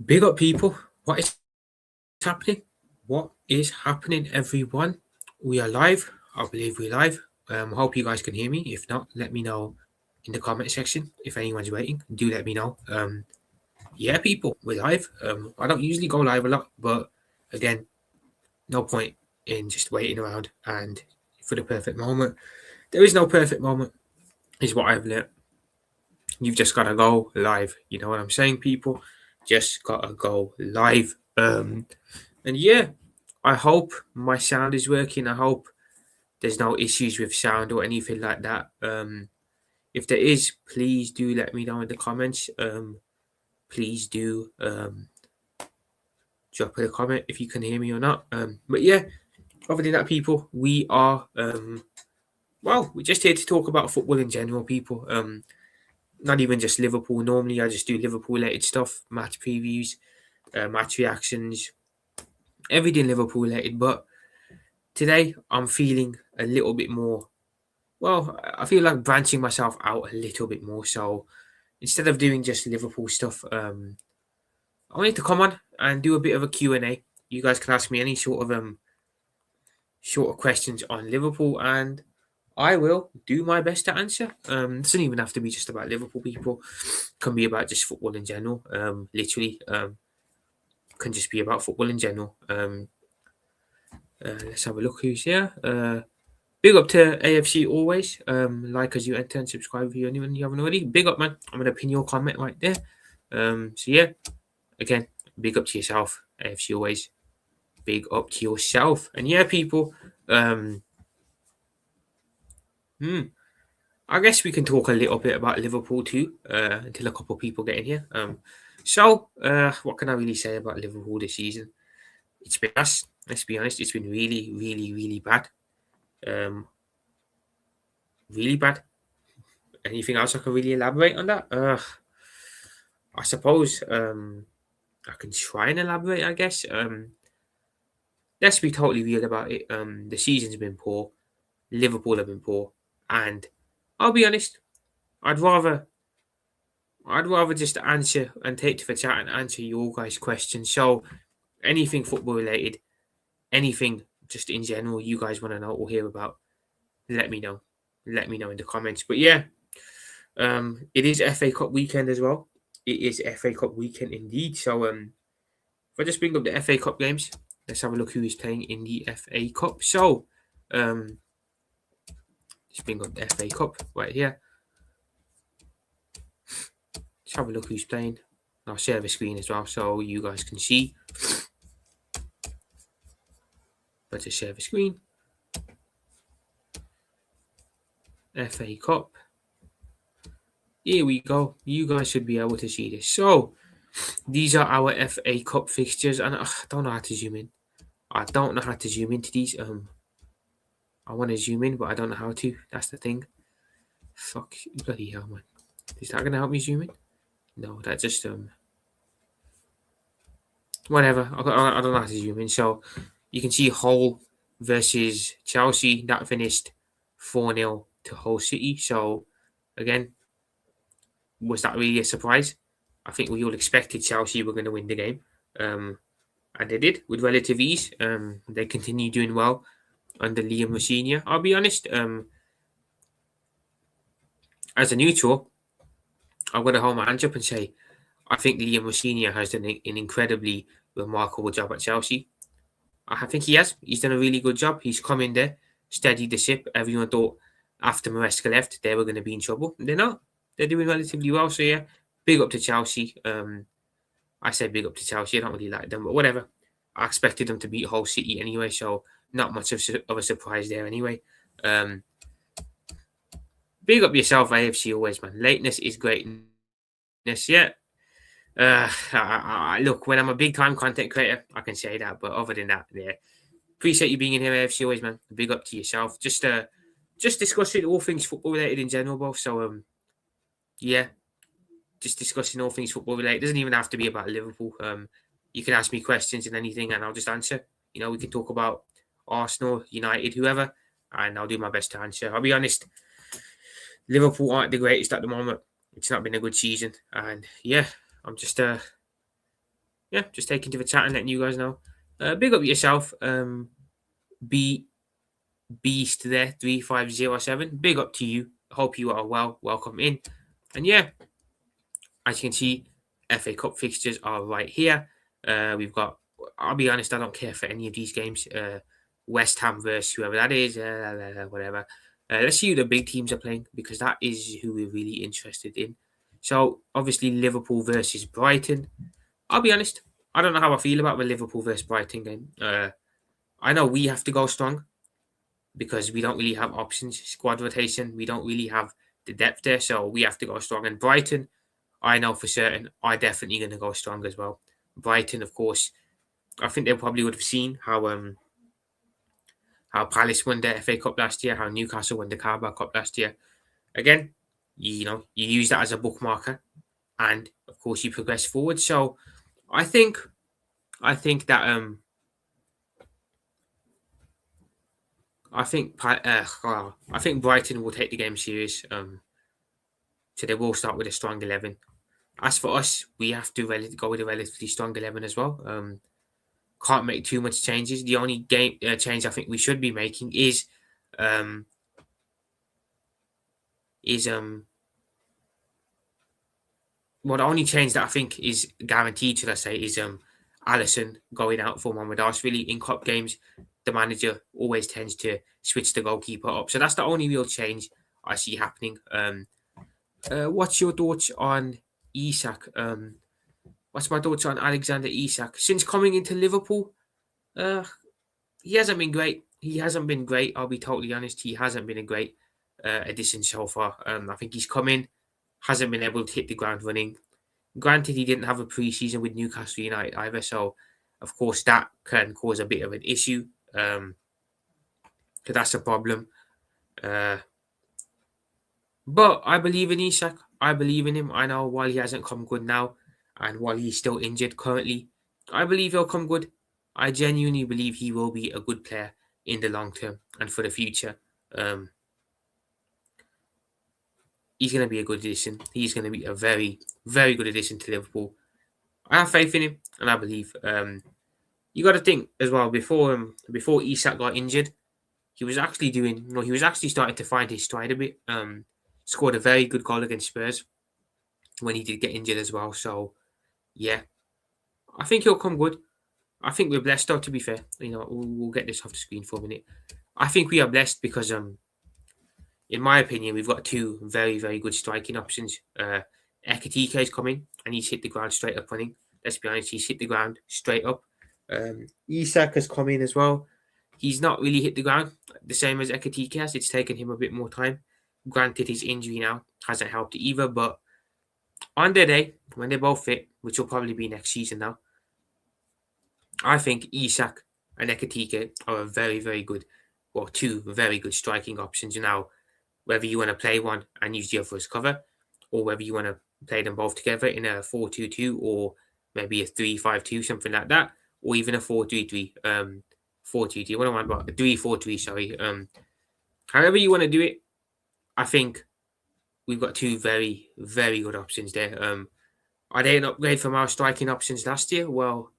Big up, people. What is happening? What is happening, everyone? We are live. I believe we're live. Hope you guys can hear me. If not, let me know in the comment section. If anyone's waiting, do let me know. Yeah, people, we're live. I don't usually go live a lot, but again, no point in just waiting around and for the perfect moment. There is no perfect moment, is what I've learned. You've just gotta go live. You know what I'm saying, people? Just gotta go live. And yeah, I hope my sound is working. I hope there's no issues with sound or anything like that. If there is, please do let me know in the comments. Please do drop a comment if you can hear me or not. But yeah, other than that, people, we are we're just here to talk about football in general, people. Not even just Liverpool. Normally, I just do Liverpool related stuff, match previews, match reactions, everything Liverpool related. But today, I'm feeling a little bit more. Well, I feel like branching myself out a little bit more. So instead of doing just Liverpool stuff, I wanted to come on and do a bit of a Q&A. You guys can ask me any sort of questions on Liverpool, and I will do my best to answer. It doesn't even have to be just about Liverpool, people. It can be about just football in general. Literally, can just be about football in general. Let's have a look who's here. Big up to AFC always. Like as you enter and subscribe if you haven't already. Big up, man. I'm gonna pin your comment right there. So yeah, again, big up to yourself, AFC always. Big up to yourself. And yeah, people. I guess we can talk a little bit about Liverpool too, until a couple of people get in here. What can I really say about Liverpool this season? It's been us. Let's be honest. It's been really, really, really bad. Really bad. Anything else I can really elaborate on that? I suppose I can try and elaborate. I guess. Let's be totally real about it. The season's been poor. Liverpool have been poor, and I'll be honest. I'd rather just answer and take to the chat and answer your guys' questions. So anything football related, anything just in general you guys want to know or hear about, let me know. Let me know in the comments. But yeah, it is FA Cup weekend as well. It is FA Cup weekend indeed. So if I just bring up the FA Cup games, let's have a look who is playing in the FA Cup. So just bring up the FA Cup right here. Let's have a look who's playing. I'll share the screen as well so you guys can see. But to share the screen. FA Cup. Here we go. You guys should be able to see this. So these are our FA Cup fixtures, and I don't know how to zoom in. I don't know how to zoom into these. I want to zoom in, but I don't know how to. That's the thing. Fuck, bloody hell, man. Is that gonna help me zoom in? No, that just whatever. I don't know how to zoom in. So you can see Hull versus Chelsea. That finished 4-0 to Hull City. So again, was that really a surprise? I think we all expected Chelsea were going to win the game. And they did with relative ease. They continue doing well under Liam Mousinho. I'll be honest, as a neutral, I'm going to hold my hands up and say I think Liam Mousinho has done an incredibly remarkable job at Chelsea. I think he has. He's done a really good job. He's come in there, steadied the ship. Everyone thought after Maresca left, they were going to be in trouble. They're not. They're doing relatively well. So yeah, big up to Chelsea. I say big up to Chelsea. I don't really like them, but whatever. I expected them to beat Hull City anyway, so not much of a surprise there anyway. Big up yourself, AFC always, man. Lateness is greatness. Yeah. Look, when I'm a big time content creator, I can say that. But other than that, yeah. Appreciate you being in here, AFC always, man. Big up to yourself. Just discussing all things football related in general, both. So yeah. Just discussing all things football related. It doesn't even have to be about Liverpool. You can ask me questions and anything, and I'll just answer. You know, we can talk about Arsenal, United, whoever, and I'll do my best to answer. I'll be honest, Liverpool aren't the greatest at the moment. It's not been a good season, and yeah, I'm just yeah, just taking to the chat and letting you guys know. Big up yourself, B Beast there 3507. Big up to you. Hope you are well. Welcome in. And yeah, as you can see, FA Cup fixtures are right here. We've got. I'll be honest, I don't care for any of these games. West Ham versus whoever that is, whatever. Let's see who the big teams are playing because that is who we're really interested in. So obviously Liverpool versus Brighton. I'll be honest, I don't know how I feel about the Liverpool versus Brighton game. I know we have to go strong because we don't really have options, squad rotation. We don't really have the depth there, so we have to go strong. And Brighton, I know for certain, are definitely going to go strong as well. Brighton, of course, I think they probably would have seen how Palace won the FA Cup last year, how Newcastle won the Carabao Cup last year. Again, you use that as a bookmarker, and of course you progress forward. So I think that I think Brighton will take the game serious. So they will start with a strong 11. As for us, we have to go with a relatively strong 11 as well. Can't make too much changes. The only game change I think we should be making is um, is well, the only change that I think is guaranteed, should I say, is Allison going out for Mohamed Really in cup games. The manager always tends to switch the goalkeeper up, so that's the only real change I see happening. What's your thoughts on Isak? What's my thoughts on Alexander Isak? Since coming into Liverpool, uh, he hasn't been great. He hasn't been great. I'll be totally honest. He hasn't been a great addition so far. I think he's come in, hasn't been able to hit the ground running. Granted, he didn't have a preseason with Newcastle United either, so of course that can cause a bit of an issue. So that's a problem. Uh, but I believe in Isak. I believe in him. I know while he hasn't come good now, and while he's still injured currently, I believe he'll come good. I genuinely believe he will be a good player in the long term and for the future. Um, he's going to be a good addition. He's going to be a very, very good addition to Liverpool. I have faith in him, and I believe. You got to think as well before Isak got injured, he was actually he was actually starting to find his stride a bit. Scored a very good goal against Spurs when he did get injured as well. So yeah, I think he'll come good. I think we're blessed though. To be fair, we'll get this off the screen for a minute. I think we are blessed because in my opinion, we've got two very, very good striking options. Ekatike is coming and he's hit the ground straight up running. Let's be honest, he's hit the ground straight up. Isak has come in as well. He's not really hit the ground the same as Ekatike has. It's taken him a bit more time. Granted, his injury now hasn't helped either, but on their day, when they're both fit, which will probably be next season now, I think Isak and Ekatike are a very, very good, well, two very good striking options now. Whether you want to play one and use the other as cover, or whether you want to play them both together in a 4-2-2 or maybe a 3-5-2, something like that, or even a 4-3-3, 4-2-3. What am I about? A 3-4-3, sorry. However you want to do it, I think we've got two very, very good options there. Are they an upgrade from our striking options last year? Well,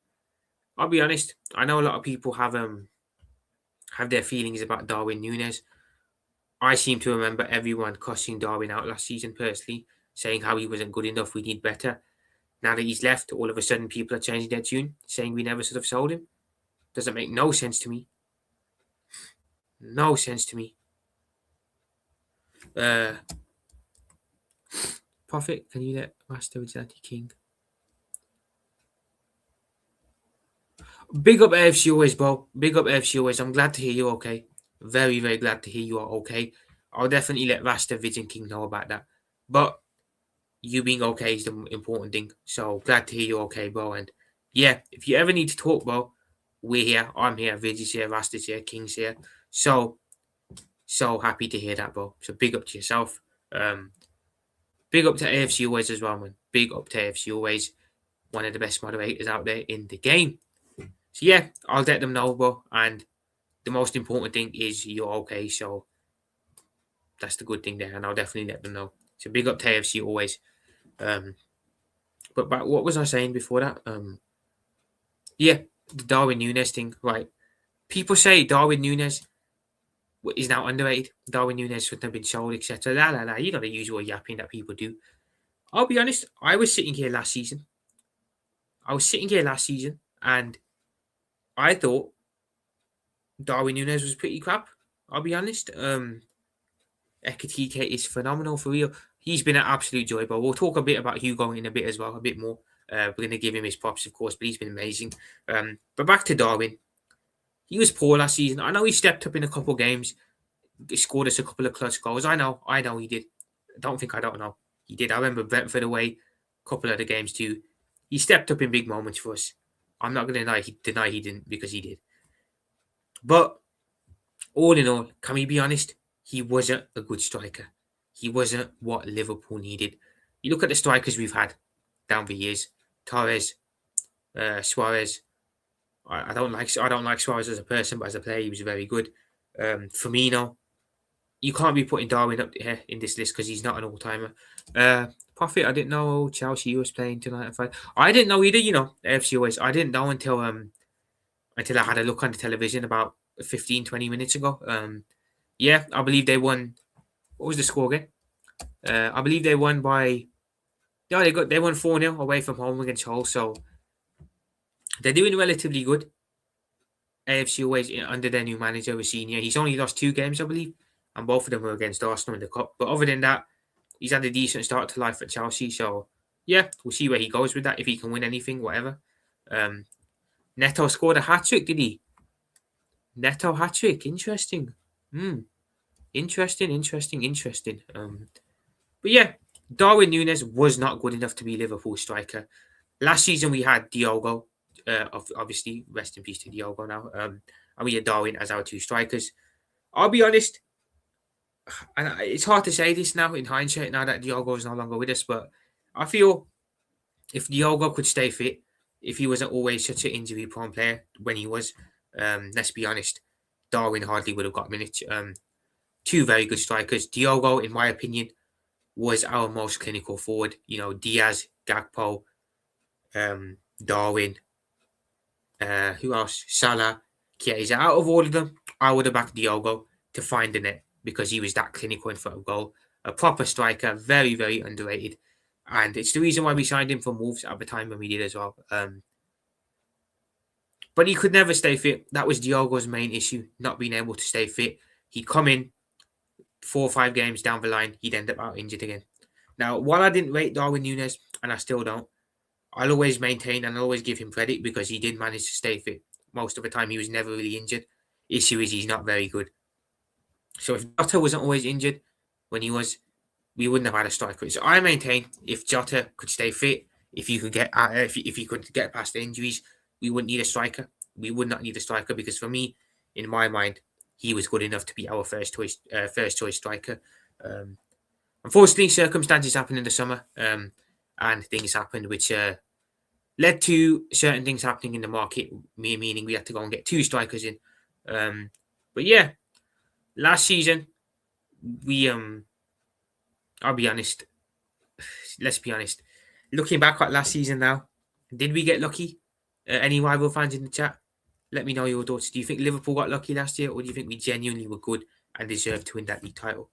I'll be honest. I know a lot of people have their feelings about Darwin Núñez. I seem to remember everyone cussing Darwin out last season personally, saying how he wasn't good enough, we need better. Now that he's left, all of a sudden people are changing their tune, saying we never should have sold him. Doesn't make no sense to me. No sense to me. Uh, Prophet, can you let Master Vigilante King? Big up AFC always, bro. Big up AFC always. I'm glad to hear you're okay. Very, very glad to hear you are okay. I'll definitely let Rasta Vision King know about that. But you being okay is the important thing. So glad to hear you're okay, bro. And yeah, if you ever need to talk, bro, we're here. I'm here. Vigi's here. Rasta's here. King's here. So happy to hear that, bro. So big up to yourself. Big up to AFC always as well, man. Big up to AFC always. One of the best moderators out there in the game. So yeah, I'll let them know, bro. And the most important thing is you're okay. So that's the good thing there. And I'll definitely let them know. So big up to AFC always. But what was I saying before that? Yeah, the Darwin Núñez thing, right? People say Darwin Núñez is now underrated. Darwin Núñez shouldn't have been sold, etc. La la la. You know the usual yapping that people do. I'll be honest. I was sitting here last season. And I thought Darwin Núñez was pretty crap. I'll be honest. Ekatike is phenomenal for real. He's been an absolute joy, but we'll talk a bit about Hugo in a bit as well, a bit more. We're going to give him his props, of course, but he's been amazing. But back to Darwin. He was poor last season. I know he stepped up in a couple of games. He scored us a couple of clutch goals. I know he did. I don't know. He did. I remember Brentford away, a couple of the games too. He stepped up in big moments for us. I'm not going to deny he didn't, because he did. But all in all, can we be honest? He wasn't a good striker. He wasn't what Liverpool needed. You look at the strikers we've had down the years: Torres, Suarez. I don't like Suarez as a person, but as a player, he was very good. Firmino. You can't be putting Darwin up here in this list because he's not an all timer. Prophet, I didn't know Chelsea was playing tonight. I didn't know either. You know, AFC always. I didn't know until I had a look on the television about 15, 20 minutes ago. Yeah, I believe they won. What was the score again? I believe they won by. Yeah, they won 4-0 away from home against Hull, so they're doing relatively good. AFC always under their new manager, Senior. He's only lost 2 games, I believe, and both of them were against Arsenal in the cup. But other than that, he's had a decent start to life at Chelsea. So yeah, we'll see where he goes with that. If he can win anything, whatever. Neto scored a hat trick, did he? Neto hat trick. Interesting. Interesting. But yeah, Darwin Núñez was not good enough to be Liverpool striker. Last season we had Diogo, obviously rest in peace to Diogo now. And we had Darwin as our 2 strikers. I'll be honest, and it's hard to say this now in hindsight, now that Diogo is no longer with us, but I feel if Diogo could stay fit, if he wasn't always such an injury-prone player when he was, let's be honest, Darwin hardly would have got minutes. 2 very good strikers. Diogo, in my opinion, was our most clinical forward. You know, Diaz, Gakpo, Darwin, who else? Salah, Chiesa. Out of all of them, I would have backed Diogo to find the net because he was that clinical in front of goal. A proper striker, very, very underrated. And it's the reason why we signed him from Wolves at the time when we did as well. But he could never stay fit. That was Diogo's main issue, not being able to stay fit. He'd come in 4 or 5 games down the line, he'd end up out injured again. Now, while I didn't rate Darwin Núñez, and I still don't, I'll always maintain and I'll always give him credit because he did manage to stay fit. Most of the time, he was never really injured. Issue is he's not very good. So if Jota wasn't always injured when he was, we wouldn't have had a striker. So I maintain if Jota could stay fit, if you could get if you could get past the injuries, we wouldn't need a striker. We would not need a striker because for me, in my mind, he was good enough to be our first choice striker. Unfortunately, circumstances happened in the summer, and things happened which led to certain things happening in the market, meaning we had to go and get 2 strikers in. But yeah, last season, we I'll be honest. Let's be honest. Looking back at last season now, did we get lucky? Any rival fans in the chat? Let me know your thoughts. Do you think Liverpool got lucky last year, or do you think we genuinely were good and deserved to win that league title?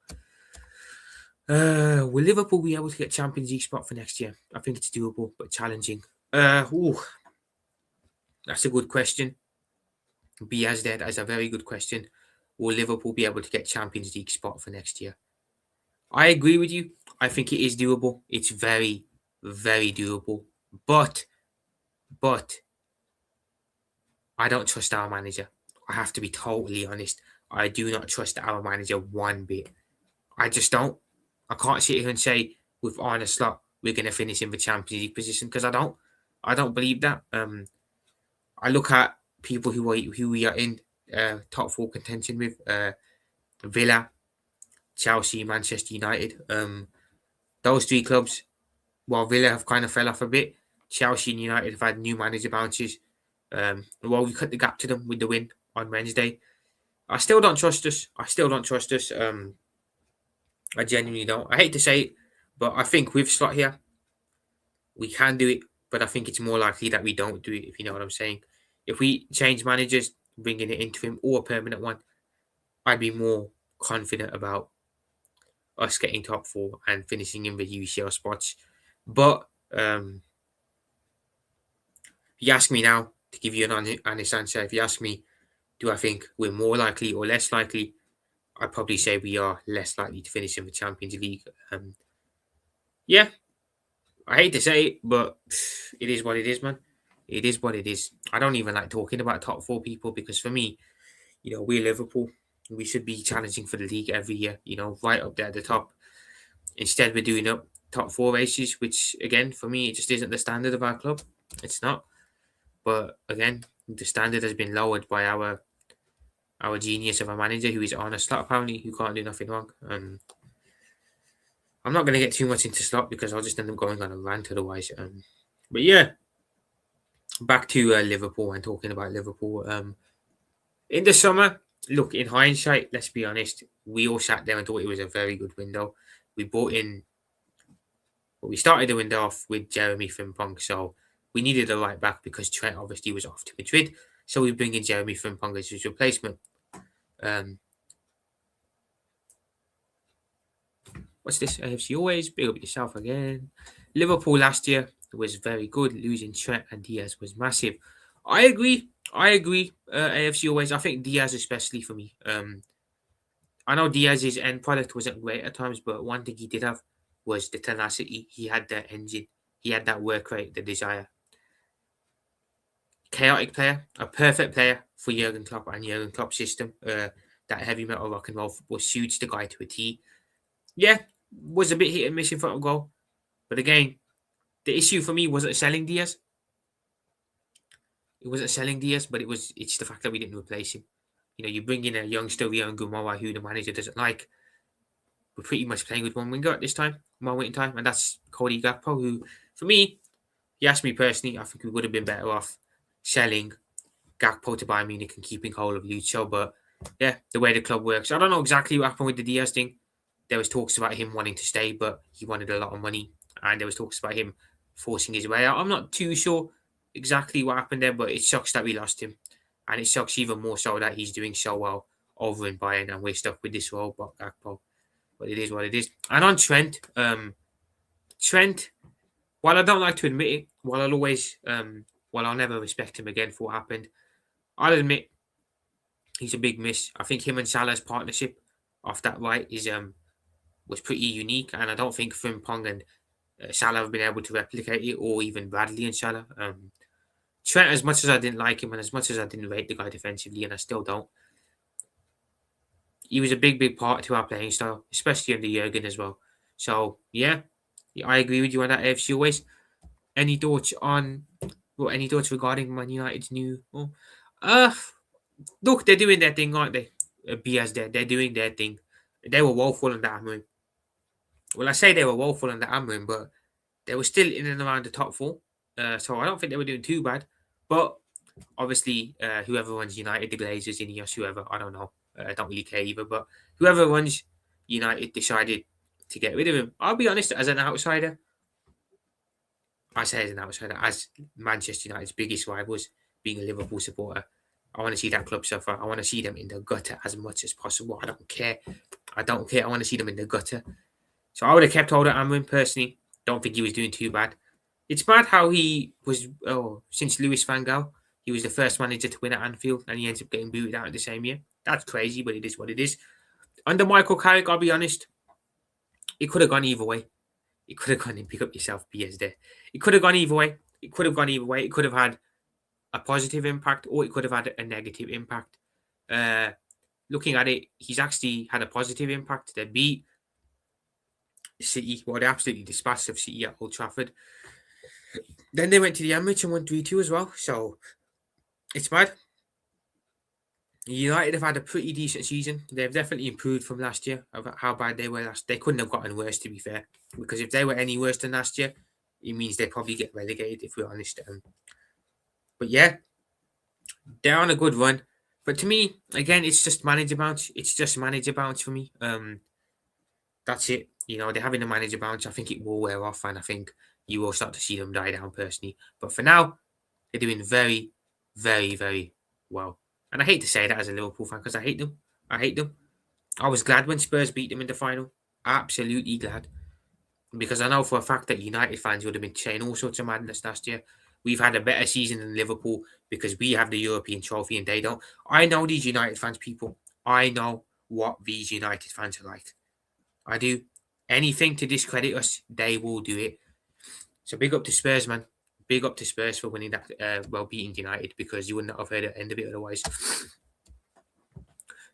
Will Liverpool be able to get Champions League spot for next year? I think it's doable, but challenging. That's a good question. Biaz there, that is a very good question. Will Liverpool be able to get Champions League spot for next year? I agree with you. I think it is doable. It's very, very doable. But I don't trust our manager. I have to be totally honest. I do not trust our manager one bit. I just don't. I can't sit here and say with Arne Slot we're going to finish in the Champions League position because I don't. I don't believe that. I look at people who we are in top 4 contention with: Villa, Chelsea, Manchester United. Those 3 clubs, while Villa have kind of fell off a bit, Chelsea and United have had new manager bounces. While we cut the gap to them with the win on Wednesday, I still don't trust us. I genuinely don't. I hate to say it, but I think with Slot here, we can do it. But I think it's more likely that we don't do it, if you know what I'm saying. If we change managers, bring in an interim or a permanent one, I'd be more confident about us getting top four and finishing in the UCL spots. But if you ask me now, to give you an honest answer, if you ask me, do I think we're more likely or less likely? I'd probably say we are less likely to finish in the Champions League. Yeah, I hate to say it, but it is what it is, man. It is what it is. I don't even like talking about top four people because for me, we're Liverpool. We should be challenging for the league every year, right up there at the top. Instead, we're doing up top four races, which again, for me, it just isn't the standard of our club. It's not. But again, the standard has been lowered by our genius of a manager who is on a slot apparently, who can't do nothing wrong. I'm not going to get too much into slot because I'll just end up going on a rant otherwise. But yeah, back to Liverpool and talking about Liverpool. In the summer, look, in hindsight, let's be honest, we all sat there and thought it was a very good window. We bought in, but we started the window off with Jeremy Frimpong, so we needed a right back because Trent obviously was off to Madrid. So we bring in Jeremy Frimpong as his replacement. What's this? AFC always big up yourself again. Liverpool last year was very good. Losing Trent and Diaz was massive. I agree. AFC always. I think Diaz especially for me. I know Diaz's end product wasn't great at times, but one thing he did have was the tenacity. He had that engine. He had that work rate, the desire. Chaotic player, a perfect player for Jurgen Klopp and Jurgen Klopp's system. That heavy metal rock and roll football suits the guy to a T. Yeah, was a bit hit and miss in front of goal. But again, the issue for me wasn't selling Diaz. It wasn't selling Diaz, but it's the fact that we didn't replace him. You bring in a youngster, Rian Gumowa, who the manager doesn't like. We're pretty much playing with one winger at this time, one waiting time, and that's Cody Gakpo, who, for me, you ask me personally, I think we would have been better off selling Gakpo to Bayern Munich and keeping hold of Lucho. But yeah, the way the club works, I don't know exactly what happened with the Diaz thing. There was talks about him wanting to stay, but he wanted a lot of money, and there was talks about him forcing his way out. I'm not too sure exactly what happened there, but it sucks that we lost him, and it sucks even more so that he's doing so well over in Bayern, and we're stuck with this role, but Gakpo. But it is what it is. And on Trent, while I don't like to admit it, while I'll never respect him again for what happened, I'll admit he's a big miss. I think him and Salah's partnership off that right was pretty unique, and I don't think Frimpong and Salah have been able to replicate it, or even Bradley and Salah. Trent, as much as I didn't like him and as much as I didn't rate the guy defensively, and I still don't, he was a big part to our playing style, especially under Jurgen as well. So yeah, I agree with you on that. AFC always. Any thoughts regarding Man United's new? Look, they're doing their thing, aren't they? BS, they're doing their thing. They were woeful under Amorim. Well, I say they were woeful under Amorim, but they were still in and around the top four. So I don't think they were doing too bad. But obviously, whoever runs United, the Glazers, Ineos, whoever, I don't know. I don't really care either. But whoever runs United decided to get rid of him. I'll be honest, as an outsider, I say as an outsider, as Manchester United's biggest rivals, being a Liverpool supporter, I want to see that club suffer. I want to see them in the gutter as much as possible. I don't care. I want to see them in the gutter. So I would have kept hold of Amrin personally. Don't think he was doing too bad. It's bad how he was, since Louis van Gaal, he was the first manager to win at Anfield and he ends up getting booted out in the same year. That's crazy, but it is what it is. Under Michael Carrick, I'll be honest, it could have gone either way. It could have gone and pick up yourself, BS there. It could have gone either way. It could have had a positive impact or it could have had a negative impact. Looking at it, he's actually had a positive impact. They beat City, they absolutely dispatched of City at Old Trafford. Then they went to the Emirates and won 3-2 as well. So it's mad. United have had a pretty decent season. They've definitely improved from last year. About how bad they were last. They couldn't have gotten worse, to be fair. Because if they were any worse than last year, it means they probably get relegated. If we're honest. But yeah, they're on a good run. But to me, again, it's just manager bounce. It's just manager bounce for me. That's it. They're having a manager bounce. I think it will wear off, and I think you will start to see them die down personally. But for now, they're doing very, very, very well. And I hate to say that as a Liverpool fan because I hate them. I hate them. I was glad when Spurs beat them in the final. Absolutely glad. Because I know for a fact that United fans would have been saying all sorts of madness last year. We've had a better season than Liverpool because we have the European trophy and they don't. I know these United fans, people. I know what these United fans are like. I do. Anything to discredit us, they will do it. So big up to Spurs, man. Big up to Spurs for winning that, beating United because you would not have heard the end of it otherwise.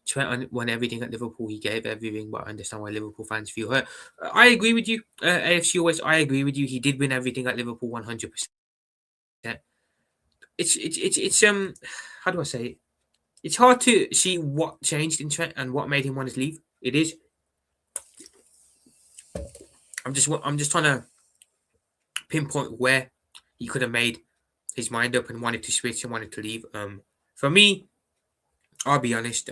Trent won everything at Liverpool. He gave everything, but I understand why Liverpool fans feel hurt. I agree with you, AFC always. I agree with you. He did win everything at Liverpool, 100%. It's how do I say it? It's hard to see what changed in Trent and what made him want to leave. It is. I'm just trying to pinpoint where he could have made his mind up and wanted to switch and wanted to leave. For me, I'll be honest.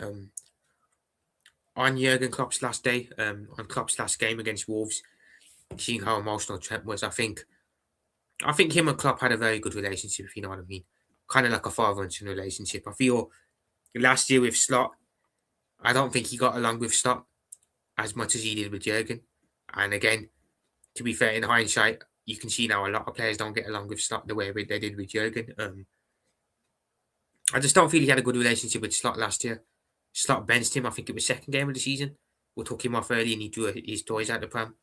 On Jurgen Klopp's last day, on Klopp's last game against Wolves, seeing how emotional Trent was, I think him and Klopp had a very good relationship, if you know what I mean. Kind of like a father and son relationship. I feel last year with Slot, I don't think he got along with Slot as much as he did with Jurgen. And again, to be fair, in hindsight, you can see now a lot of players don't get along with Slot the way they did with Jurgen. I just don't feel he had a good relationship with Slot last year. Slot benched him, I think it was second game of the season. We took him off early and he drew his toys out the pram.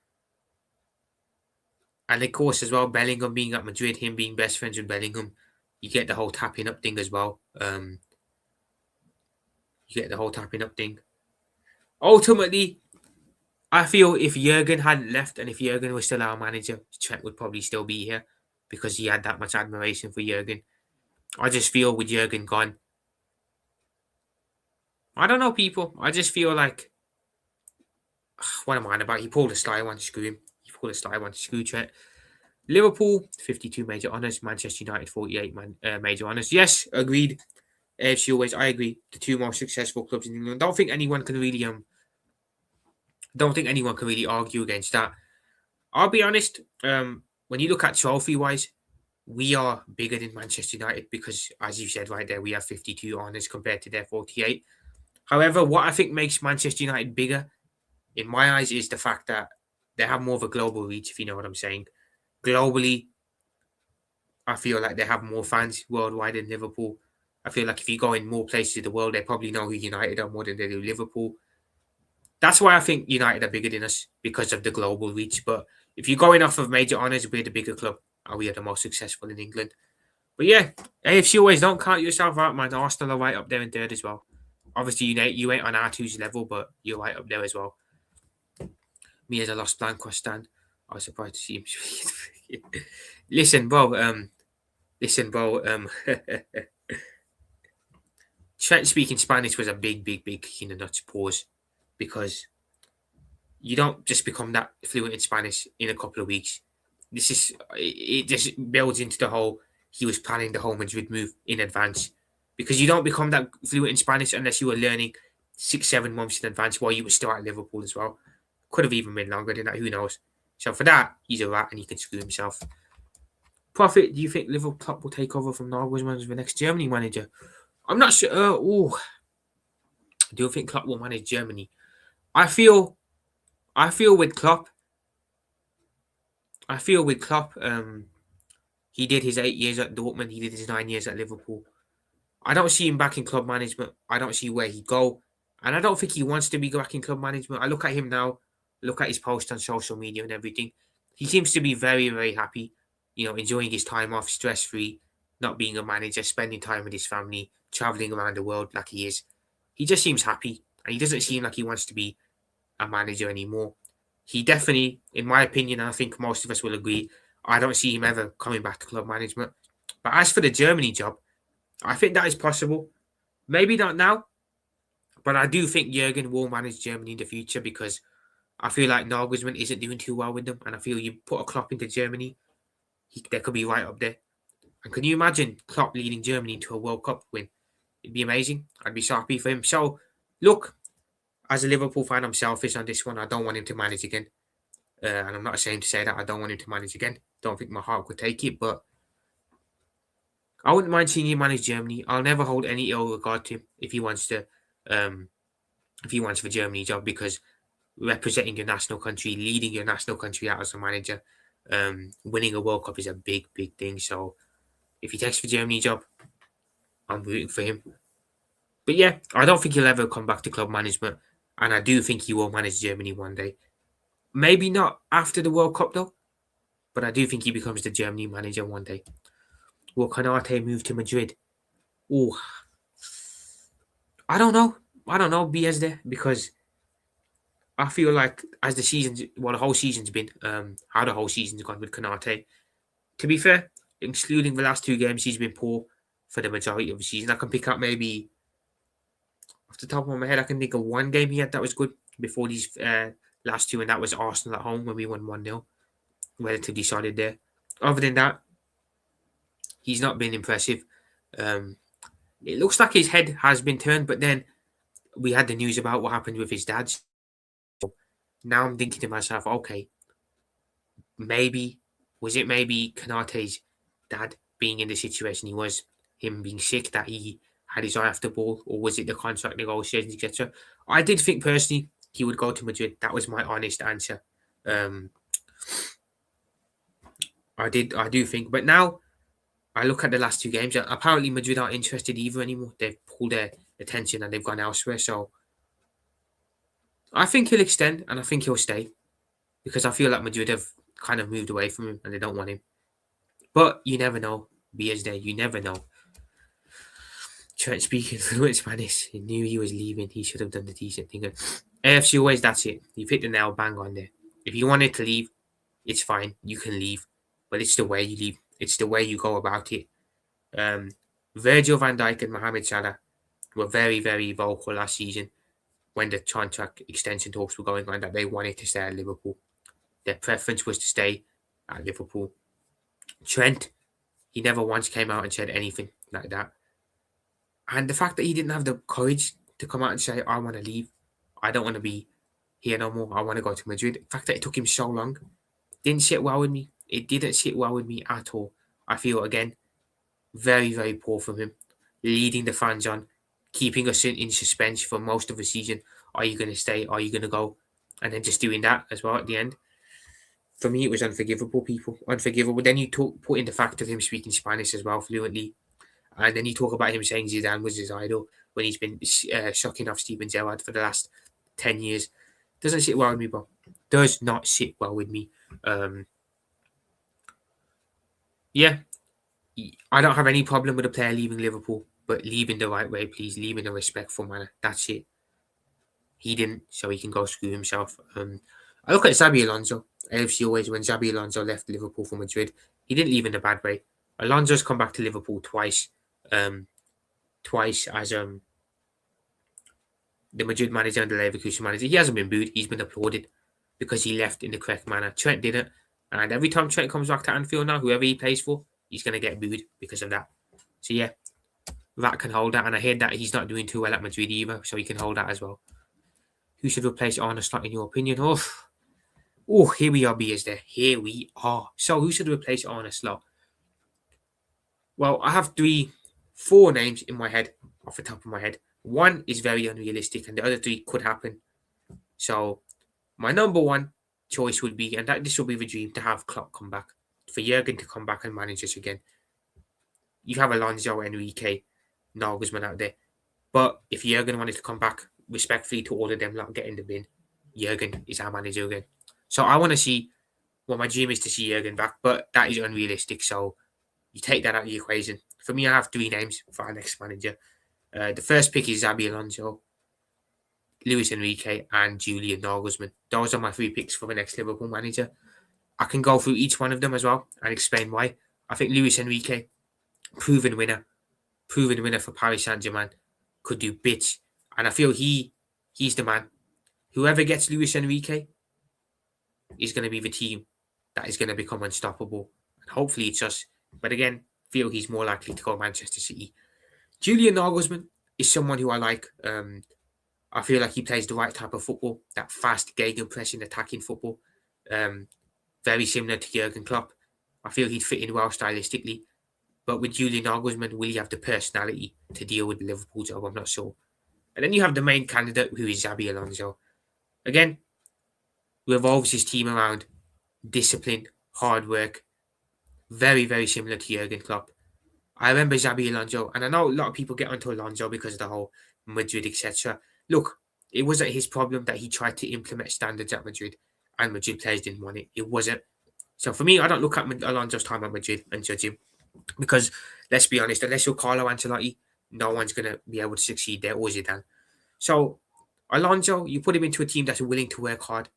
And of course, as well, Bellingham being at Madrid, him being best friends with Bellingham, you get the whole tapping up thing as well. Ultimately, I feel if Jurgen hadn't left and if Jurgen was still our manager, Trent would probably still be here because he had that much admiration for Jurgen. I just feel with Jurgen gone, I don't know, people. I just feel like, what am I on about? He pulled a sly one to screw him. He pulled a sly one to screw Trent. Liverpool, 52 major honours. Manchester United, 48 major honours. Yes, agreed. AFC always, I agree. The two most successful clubs in England. Don't think anyone can really argue against that. I'll be honest. When you look at trophy wise, we are bigger than Manchester United because, as you said right there, we have 52 honours compared to their 48. However, what I think makes Manchester United bigger, in my eyes, is the fact that they have more of a global reach, if you know what I'm saying. Globally, I feel like they have more fans worldwide than Liverpool. I feel like if you go in more places in the world, they probably know who United are more than they do Liverpool. That's why I think United are bigger than us, because of the global reach. But if you're going off of major honours, we're the bigger club and we are the most successful in England. But yeah, AFC always, don't count yourself out, man. Arsenal are right up there in third as well. Obviously, you ain't on R2's level, but you're right up there as well. Me as a Los Blancos stand, I was surprised to see him speak. Listen, bro. Trent speaking Spanish was a big kick in the nuts. Pause, because you don't just become that fluent in Spanish in a couple of weeks. It just builds into the whole. He was planning the whole Madrid move in advance, because you don't become that fluent in Spanish unless you were learning 6-7 months in advance while you were still at Liverpool as well. Could have even been longer than that. Who knows? So for that, he's a rat and he can screw himself. Prophet, do you think Liverpool will take over from Nagelsmann as the next Germany manager? I'm not sure. Do you think Klopp will manage Germany? I feel with Klopp. He did his 8 years at Dortmund. He did his 9 years at Liverpool. I don't see him back in club management. I don't see where he'd go. And I don't think he wants to be back in club management. I look at him now, look at his posts on social media and everything. He seems to be very, very happy, enjoying his time off, stress-free, not being a manager, spending time with his family, traveling around the world like he is. He just seems happy, and he doesn't seem like he wants to be a manager anymore. He definitely, in my opinion, and I think most of us will agree, I don't see him ever coming back to club management. But as for the Germany job, I think that is possible. Maybe not now, but I do think Jurgen will manage Germany in the future, because I feel like Nagelsmann isn't doing too well with them, and I feel you put a Klopp into Germany, they could be right up there. And can you imagine Klopp leading Germany to a World Cup win? It'd be amazing. I'd be so happy for him. So, look, as a Liverpool fan, I'm selfish on this one. I don't want him to manage again. And I'm not ashamed to say that I don't want him to manage again. Don't think my heart could take it, but I wouldn't mind seeing him manage Germany. I'll never hold any ill regard to him if he wants to, if he wants for Germany job, because representing your national country, leading your national country out as a manager, winning a World Cup is a big, big thing. So if he takes for Germany job, I'm rooting for him. But yeah, I don't think he'll ever come back to club management, and I do think he will manage Germany one day. Maybe not after the World Cup though, but I do think he becomes the Germany manager one day. Will Konate move to Madrid? Oh, I don't know. I don't know. BS there, because I feel like as the season's, well, the whole season's been, how the whole season's gone with Konate. To be fair, excluding the last two games, he's been poor for the majority of the season. I can pick up maybe off the top of my head, I can think of one game he had that was good before these last two, and that was Arsenal at home when we won 1-0. Relatively solid there. Other than that, he's not been impressive. It looks like his head has been turned, but then we had the news about what happened with his dad. So now I'm thinking to myself, okay, maybe Kanate's dad being in the situation he was, him being sick, that he had his eye off the ball, or was it the contract negotiations, etc. I did think personally he would go to Madrid. That was my honest answer. I do think, but now I look at the last two games. Apparently, Madrid aren't interested either anymore. They've pulled their attention and they've gone elsewhere. So I think he'll extend, and I think he'll stay, because I feel like Madrid have kind of moved away from him and they don't want him. But you never know. Bia's there. You never know. Trent speaking fluent Spanish. He knew he was leaving. He should have done the decent thing. AFC always, that's it. You've hit the nail bang on there. If you wanted to leave, it's fine. You can leave. But it's the way you leave. It's the way you go about it. Virgil van Dijk and Mohamed Salah were very, very vocal last season when the contract extension talks were going on that they wanted to stay at Liverpool. Their preference was to stay at Liverpool. Trent, he never once came out and said anything like that. And the fact that he didn't have the courage to come out and say, I want to leave. I don't want to be here no more. I want to go to Madrid. The fact that it took him so long didn't sit well with me. It didn't sit well with me at all. I feel, again, very, very poor from him. Leading the fans on, keeping us in suspense for most of the season. Are you going to stay? Are you going to go? And then just doing that as well at the end. For me, it was unforgivable, people. Unforgivable. Then you put in the fact of him speaking Spanish as well fluently. And then you talk about him saying Zidane was his idol when he's been sucking off Steven Gerrard for the last 10 years. Doesn't sit well with me, bro. Does not sit well with me. Yeah, I don't have any problem with a player leaving Liverpool, but leaving the right way, please. Leave in a respectful manner. That's it. He didn't, so he can go screw himself. I look at Xabi Alonso. AFC always, when Xabi Alonso left Liverpool for Madrid, he didn't leave in a bad way. Alonso's come back to Liverpool twice. Twice as the Madrid manager and the Leverkusen manager. He hasn't been booed. He's been applauded because he left in the correct manner. Trent didn't. And every time Trent comes back to Anfield now, whoever he plays for, he's going to get booed because of that. So yeah, that can hold that. And I heard that he's not doing too well at Madrid either, so he can hold that as well. Who should replace Arne Slot in your opinion? Oh, here we are, BS there. Here we are. So who should replace Arne Slot? Well, I have 4 names in my head, off the top of my head. One is very unrealistic, and the other 3 could happen. So my number 1 choice would be, and that this will be the dream, to have Klopp come back, for Jurgen to come back and manage us again. You have Alonso, Enrique, Nagelsmann out there, but if Jurgen wanted to come back, respectfully to all of them, not get in the bin, Jurgen is our manager again. So I want to see, well, my dream is to see Jurgen back, but that is unrealistic. So you take that out of the equation. For me, I have 3 names for our next manager. The first pick is Xabi Alonso, Luis Enrique, and Julian Nagelsmann. Those are my 3 picks for the next Liverpool manager. I can go through each one of them as well and explain why. I think Luis Enrique, proven winner for Paris Saint-Germain, could do bits. And I feel he's the man. Whoever gets Luis Enrique is going to be the team that is going to become unstoppable. And hopefully it's us. But again, feel he's more likely to go Manchester City. Julian Nagelsmann is someone who I like. I feel like he plays the right type of football, that fast gegenpressing, attacking football. Very similar to Jurgen Klopp. I feel he'd fit in well stylistically. But with Julian Nagelsmann, will he have the personality to deal with the Liverpool job? I'm not sure. And then you have the main candidate, who is Xabi Alonso. Again, revolves his team around discipline, hard work, very, very similar to Jurgen Klopp. I remember Xabi Alonso, and I know a lot of people get onto Alonso because of the whole Madrid, etc. Look, it wasn't his problem that he tried to implement standards at Madrid, and Madrid players didn't want it. It wasn't. So for me, I don't look at Alonso's time at Madrid and judge him because, let's be honest, unless you're Carlo Ancelotti, no one's going to be able to succeed there, or Zidane. So Alonso, you put him into a team that's willing to work hard,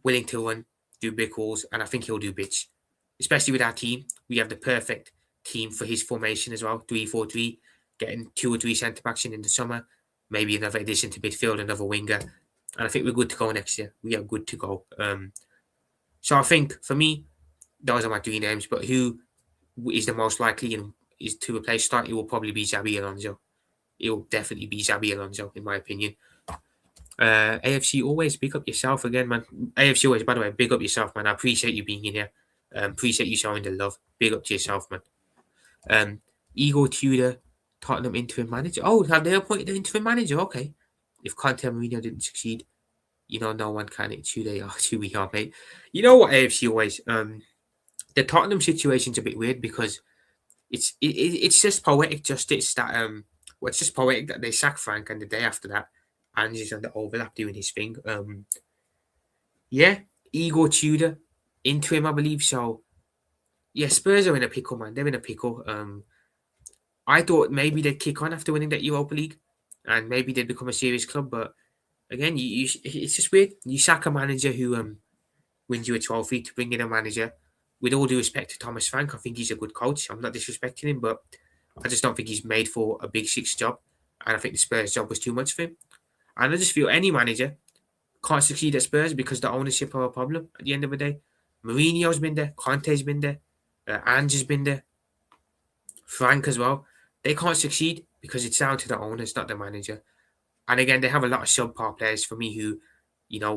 willing to run, do big calls, and I think he'll do bits. Especially with our team, we have the perfect team for his formation as well, 3-4-3, getting 2 or 3 centre backs in the summer, maybe another addition to midfield, another winger, and I think we're good to go next year. We are good to go. So I think for me, those are my 3 names. But who is the most likely and is to replace Stark? It will probably be Xabi Alonso. It will definitely be Xabi Alonso, in my opinion. AFC always, big up yourself again, man. AFC always, by the way, big up yourself, man. I appreciate you being in here. Appreciate you showing the love. Big up to yourself, man. Igor Tudor, Tottenham interim manager. Oh, have they appointed an interim manager? Okay. If Conte and Mourinho didn't succeed, no one can. It's who they are. It's who we are, mate. You know what, AFC always. The Tottenham situation's a bit weird because it's just poetic justice that it's just poetic that they sack Frank and the day after that, and he's on the overlap doing his thing. Yeah, Igor Tudor, interim, I believe. So, yeah, Spurs are in a pickle, man. They're in a pickle. I thought maybe they'd kick on after winning that Europa League, and maybe they'd become a serious club. But again, it's just weird. You sack a manager who wins you a trophy to bring in a manager. With all due respect to Thomas Frank, I think he's a good coach. I'm not disrespecting him, but I just don't think he's made for a Big Six job. And I think the Spurs job was too much for him. And I just feel any manager can't succeed at Spurs because the ownership are a problem at the end of the day. Mourinho's been there, Conte's been there, Ange has been there, Frank as well. They can't succeed because it's down to the owners, not the manager. And again, they have a lot of subpar players for me who,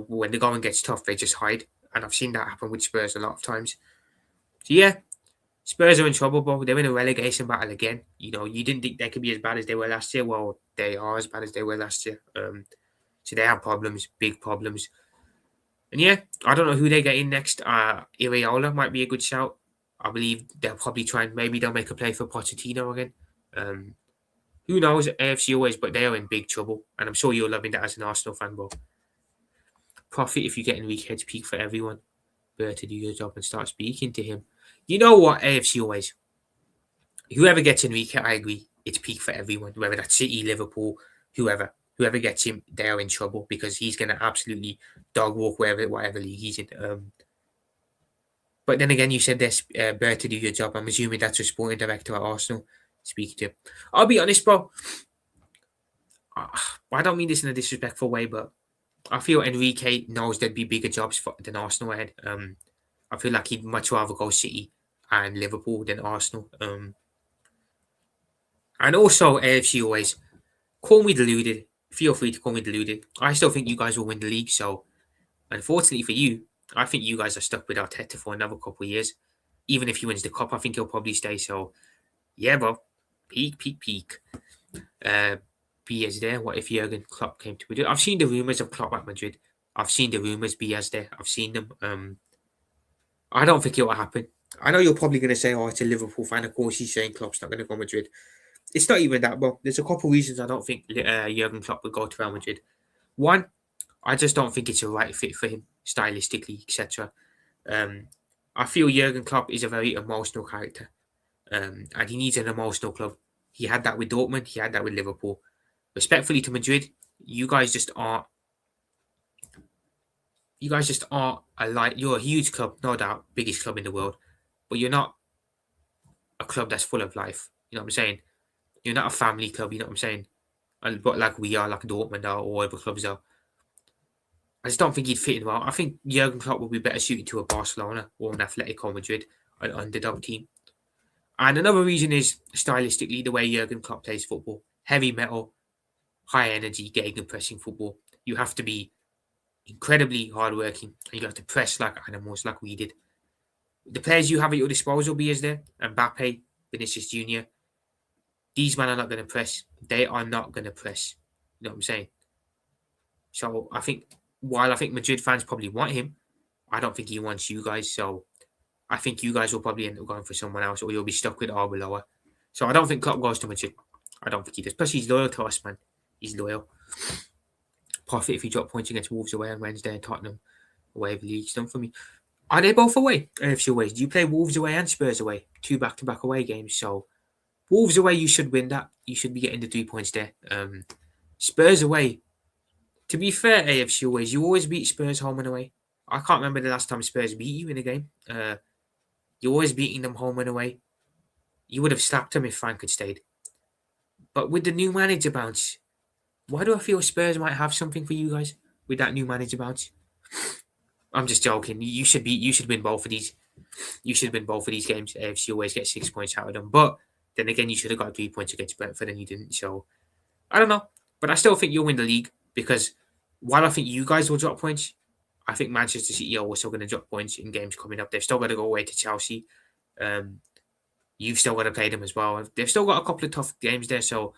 when the going gets tough, they just hide. And I've seen that happen with Spurs a lot of times. So yeah, Spurs are in trouble, bro. They're in a relegation battle again. You didn't think they could be as bad as they were last year. Well, they are as bad as they were last year. So they have problems, big problems. And yeah, I don't know who they get in next. Iraola might be a good shout. I believe they'll probably maybe they'll make a play for Pochettino again. Who knows, AFC always, but they are in big trouble. And I'm sure you're loving that as an Arsenal fan, bro. Profit if you get Enrique to peak for everyone. Better to do your job and start speaking to him. You know what, AFC always. Whoever gets Enrique, I agree, it's peak for everyone. Whether that's City, Liverpool, whoever gets him, they are in trouble because he's going to absolutely dog walk whatever league he's in. But then again, you said there's better to do your job. I'm assuming that's a sporting director at Arsenal speaking to him. I'll be honest, bro. I don't mean this in a disrespectful way, but I feel Enrique knows there'd be bigger jobs than Arsenal ahead. I feel like he'd much rather go City and Liverpool than Arsenal. And also, AFC always, call me deluded. Feel free to call me deluded. I still think you guys will win the league. So, unfortunately for you, I think you guys are stuck with Arteta for another couple of years. Even if he wins the cup, I think he'll probably stay. So, yeah, bro. Peak. Bia's there. What if Jurgen Klopp came to Madrid? I've seen the rumours of Klopp at Madrid. I've seen the rumours Bia's there. I've seen them. I don't think it will happen. I know you're probably going to say, oh, it's a Liverpool fan. Of course, he's saying Klopp's not going to go Madrid. It's not even that, bro. There's a couple of reasons I don't think Jurgen Klopp would go to Real Madrid. One, I just don't think it's a right fit for him, stylistically, etc. I feel Jurgen Klopp is a very emotional character. And he needs an emotional club. He had that with Dortmund. He had that with Liverpool. Respectfully to Madrid, you guys just aren't. You guys just aren't you're a huge club, no doubt, biggest club in the world, but you're not a club that's full of life. You know what I'm saying? You're not a family club. You know what I'm saying? But like we are, like Dortmund are, or other clubs are. I just don't think he'd fit in well. I think Jurgen Klopp would be better suited to a Barcelona or an Atletico Madrid, an underdog team. And another reason is stylistically the way Jurgen Klopp plays football: heavy metal, high energy, gegenpressing football. You have to be incredibly hardworking, and you have to press like animals, like we did. The players you have at your disposal, be as there, Mbappe, Vinicius Jr., these men are not going to press. They are not going to press. You know what I'm saying? So I think, while I think Madrid fans probably want him, I don't think he wants you guys. So I think you guys will probably end up going for someone else, or you'll be stuck with Arbeloa. So I don't think Klopp goes to Madrid. I don't think he does. Plus, he's loyal to us, man. He's loyal. Profit if he drop points against Wolves away on Wednesday and Tottenham away. The league's done for me. Are they both away? AFC away. Do you play Wolves away and Spurs away? 2 back-to-back away games. So Wolves away, you should win that. You should be getting the 3 points there. Spurs away. To be fair, AFC away, you always beat Spurs home and away. I can't remember the last time Spurs beat you in a game. You're always beating them home and away. You would have slapped them if Frank had stayed. But with the new manager bounce, why do I feel Spurs might have something for you guys with that new manager bounce? I'm just joking. You should win both of these. You should win both of these games. AFC always get 6 points out of them. But then again, you should have got 3 points against Brentford and you didn't. So I don't know. But I still think you'll win the league, because while I think you guys will drop points, I think Manchester City are also going to drop points in games coming up. They've still got to go away to Chelsea. You've still got to play them as well. They've still got a couple of tough games there. So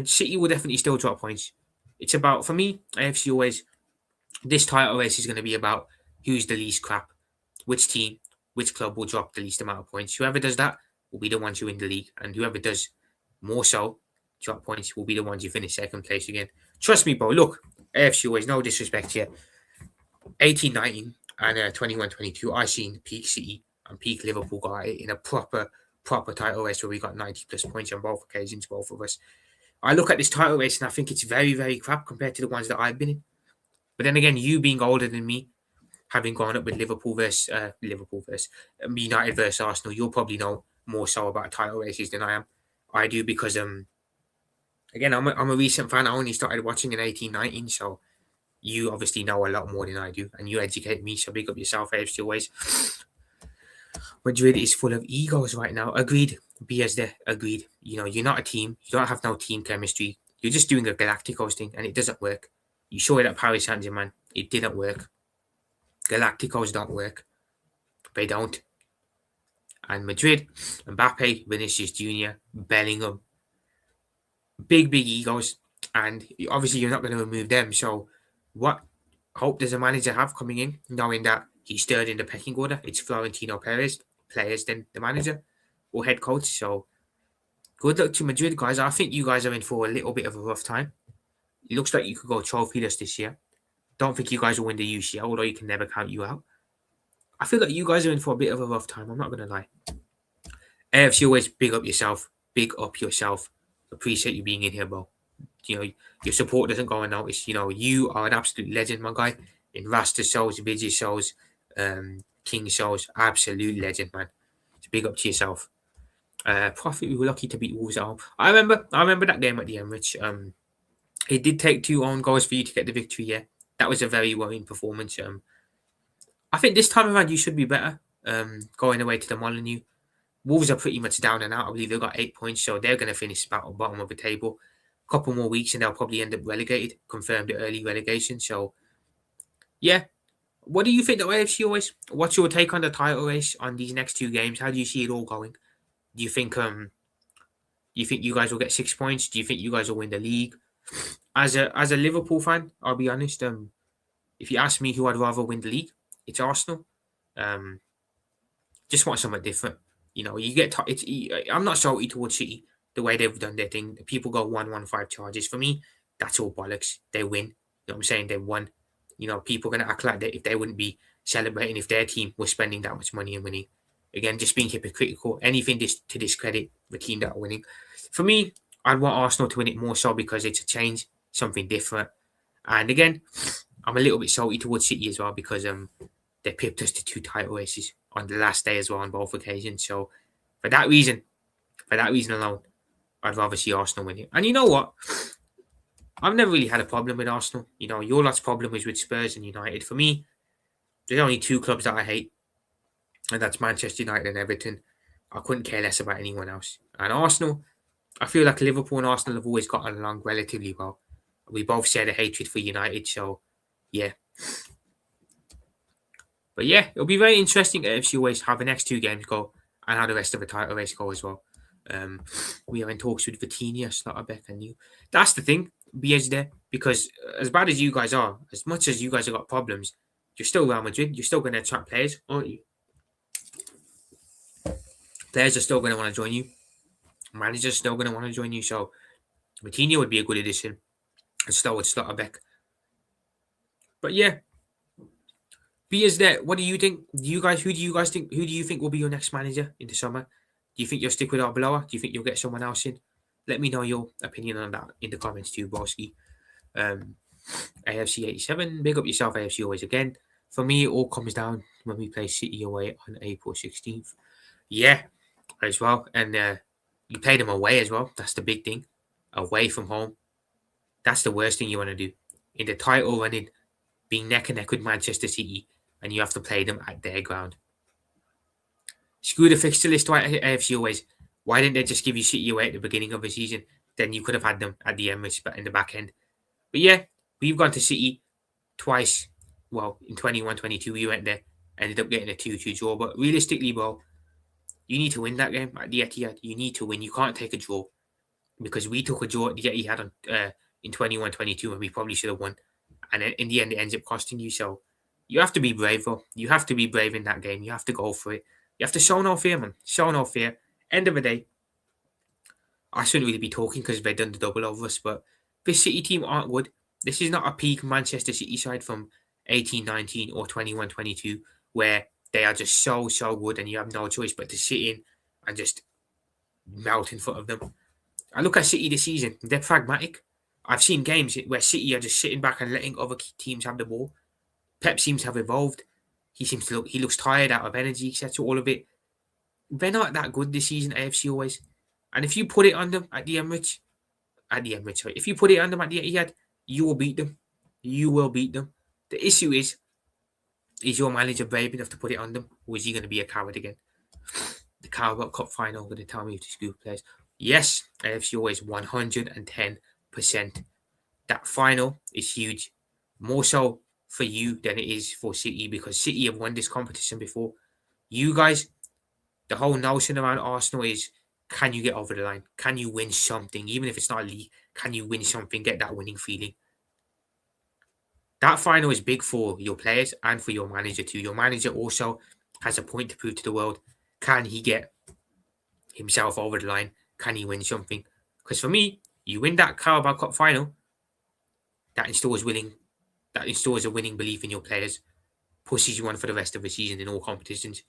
City will definitely still drop points. It's about, for me, AFC always, this title race is going to be about who's the least crap, which team, which club will drop the least amount of points. Whoever does that will be the ones who win the league, and whoever does more so drop points will be the ones who finish second place again. Trust me, bro. Look, AFC always, no disrespect here. 18-19 and 21-22, I seen peak City and peak Liverpool got it in a proper title race where we got 90 plus points on both occasions, both of us. I look at this title race and I think it's very, very crap compared to the ones that I've been in. But then again, you being older than me, having gone up with Liverpool versus United versus Arsenal, you'll probably know more so about title races than I am. I do, because again, I'm a recent fan. I only started watching in 18-19, so you obviously know a lot more than I do, and you educate me. So big up yourself, AFC always. Madrid is full of egos right now. Agreed. BS there. Agreed. You know, you're not a team. You don't have no team chemistry. You're just doing a Galacticos thing, and it doesn't work. You saw it at Paris Saint-Germain. It didn't work. Galacticos don't work. They don't. And Madrid, Mbappe, Vinicius Jr., Bellingham, big egos. And obviously you're not going to remove them. So what hope does a manager have coming in, knowing that he's third in the pecking order? It's Florentino Perez, players, then the manager or head coach. So good luck to Madrid, guys. I think you guys are in for a little bit of a rough time. It looks like you could go trophyless this year. Don't think you guys will win the UCL, although you can never count you out. I feel like you guys are in for a bit of a rough time. I'm not going to lie. AFC always big up yourself. Big up yourself. Appreciate you being in here, bro. You know, your support doesn't go unnoticed. You know, you are an absolute legend, my guy. In Rasta shows, Vidya shows, King shows, absolute legend, man. So big up to yourself. Profit, we were lucky to beat Wolves at home. I remember that game at the Emirates. It did take 2 own goals for you to get the victory, yeah. That was a very worrying performance. I think this time around you should be better. Going away to the Molineux. Wolves are pretty much down and out. I believe they've got 8 points, so they're going to finish about bottom of the table. A couple more weeks and they'll probably end up relegated, confirmed the early relegation. So, yeah. What do you think, the AFC always? What's your take on the title race on these next 2 games? How do you see it all going? Do you think you guys will get 6 points? Do you think you guys will win the league? As a Liverpool fan, I'll be honest. If you ask me who I'd rather win the league, it's Arsenal. Just want something different. You know, you get. I'm not salty towards City the way they've done their thing. People go 1-1-5 charges. For me, that's all bollocks. They win. You know what I'm saying? They won. You know, people are gonna act like that if they wouldn't be celebrating if their team was spending that much money and winning. Again, just being hypocritical. Anything to discredit the team that are winning. For me, I'd want Arsenal to win it more so because it's a change, something different. And again, I'm a little bit salty towards City as well because they pipped us to 2 title races on the last day as well on both occasions. So for that reason alone, I'd rather see Arsenal win it. And you know what? I've never really had a problem with Arsenal. You know, your lot's problem is with Spurs and United. For me, there's only 2 clubs that I hate, and that's Manchester United and Everton. I couldn't care less about anyone else. And Arsenal, I feel like Liverpool and Arsenal have always gotten along relatively well. We both share the hatred for United, so yeah. But yeah, it'll be very interesting if you always how the next 2 games go and how the rest of the title race go as well. We are in talks with Vitinha, Slotterbeck, and you. That's the thing, BSD, because as bad as you guys are, as much as you guys have got problems, you're still Real Madrid. You're still going to attract players, aren't you? Players are still going to want to join you. Managers still going to want to join you. So Vitinha would be a good addition. And so would Slotterbeck. But yeah, BSD, what do you think? Who do you think will be your next manager in the summer? Do you think you'll stick with Arbeloa? Do you think you'll get someone else in? Let me know your opinion on that in the comments too, Boski. AFC 87, big up yourself, AFC always again. For me, it all comes down when we play City away on April 16th. Yeah, as well. And you play them away as well. That's the big thing. Away from home. That's the worst thing you want to do. In the title running, being neck and neck with Manchester City, and you have to play them at their ground. Screw the fixture list, AFC always. Why didn't they just give you City away at the beginning of the season? Then you could have had them at the Emirates, but in the back end. But yeah, we've gone to City twice. Well, in 21-22, we went there, ended up getting a 2-2 draw. But realistically, bro, you need to win that game at the Etihad. You need to win. You can't take a draw, because we took a draw at the Etihad on, in 21-22, and we probably should have won. And in the end, it ends up costing you. So you have to be brave, bro. You have to be brave in that game. You have to go for it. You have to show no fear, man. Show no fear. End of the day, I shouldn't really be talking because they've done the double over us, but this City team aren't good. This is not a peak Manchester City side from 18-19 or 21-22 where they are just so good and you have no choice but to sit in and just melt in front of them. I look at City this season, they're pragmatic. I've seen games where City are just sitting back and letting other teams have the ball. Pep seems to have evolved. He looks tired, out of energy, etc. All of it. They're not that good this season, AFC always. And if you put it on them at the Emirates, sorry, if you put it on them at the Etihad, you will beat them. You will beat them. The issue is your manager brave enough to put it on them, or is he going to be a coward again? The Carabao Cup final going to tell me if this group plays. Yes, AFC always 110%. That final is huge. More so for you than it is for City, because City have won this competition before. You guys, the whole notion around Arsenal is, can you get over the line? Can you win something? Even if it's not a league, can you win something? Get that winning feeling. That final is big for your players and for your manager too. Your manager also has a point to prove to the world. Can he get himself over the line? Can he win something? Because for me, you win that Carabao Cup final, that installs a winning belief in your players, pushes you on for the rest of the season in all competitions.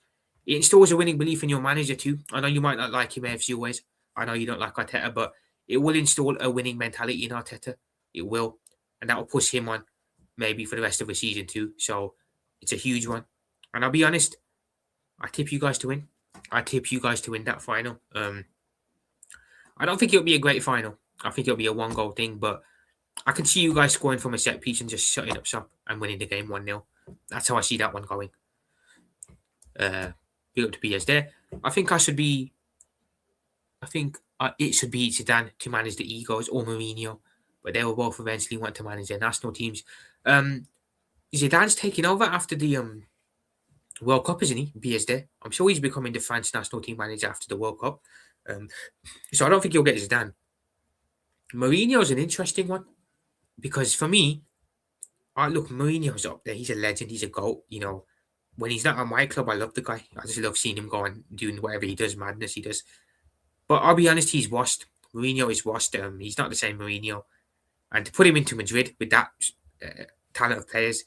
It installs a winning belief in your manager too. I know you might not like him, AFC always. I know you don't like Arteta, but it will install a winning mentality in Arteta. It will. And that will push him on maybe for the rest of the season too. So it's a huge one. And I'll be honest, I tip you guys to win. I tip you guys to win that final. I don't think it'll be a great final. I think it'll be a 1-goal thing, but I can see you guys scoring from a set piece and just shutting up shop and winning the game 1-0. That's how I see that one going. Big up to BS there. I think it should be Zidane to manage the egos, or Mourinho, but they will both eventually want to manage their national teams. Zidane's taking over after the World Cup, isn't he? BS there. I'm sure he's becoming the French national team manager after the World Cup. So I don't think you'll get Zidane. Mourinho's an interesting one, because for me, look, Mourinho's up there. He's a legend. He's a GOAT. You know, when he's not at my club, I love the guy. I just love seeing him go and doing whatever he does, madness he does. But I'll be honest, he's washed. Mourinho is washed. He's not the same Mourinho. And to put him into Madrid with that talent of players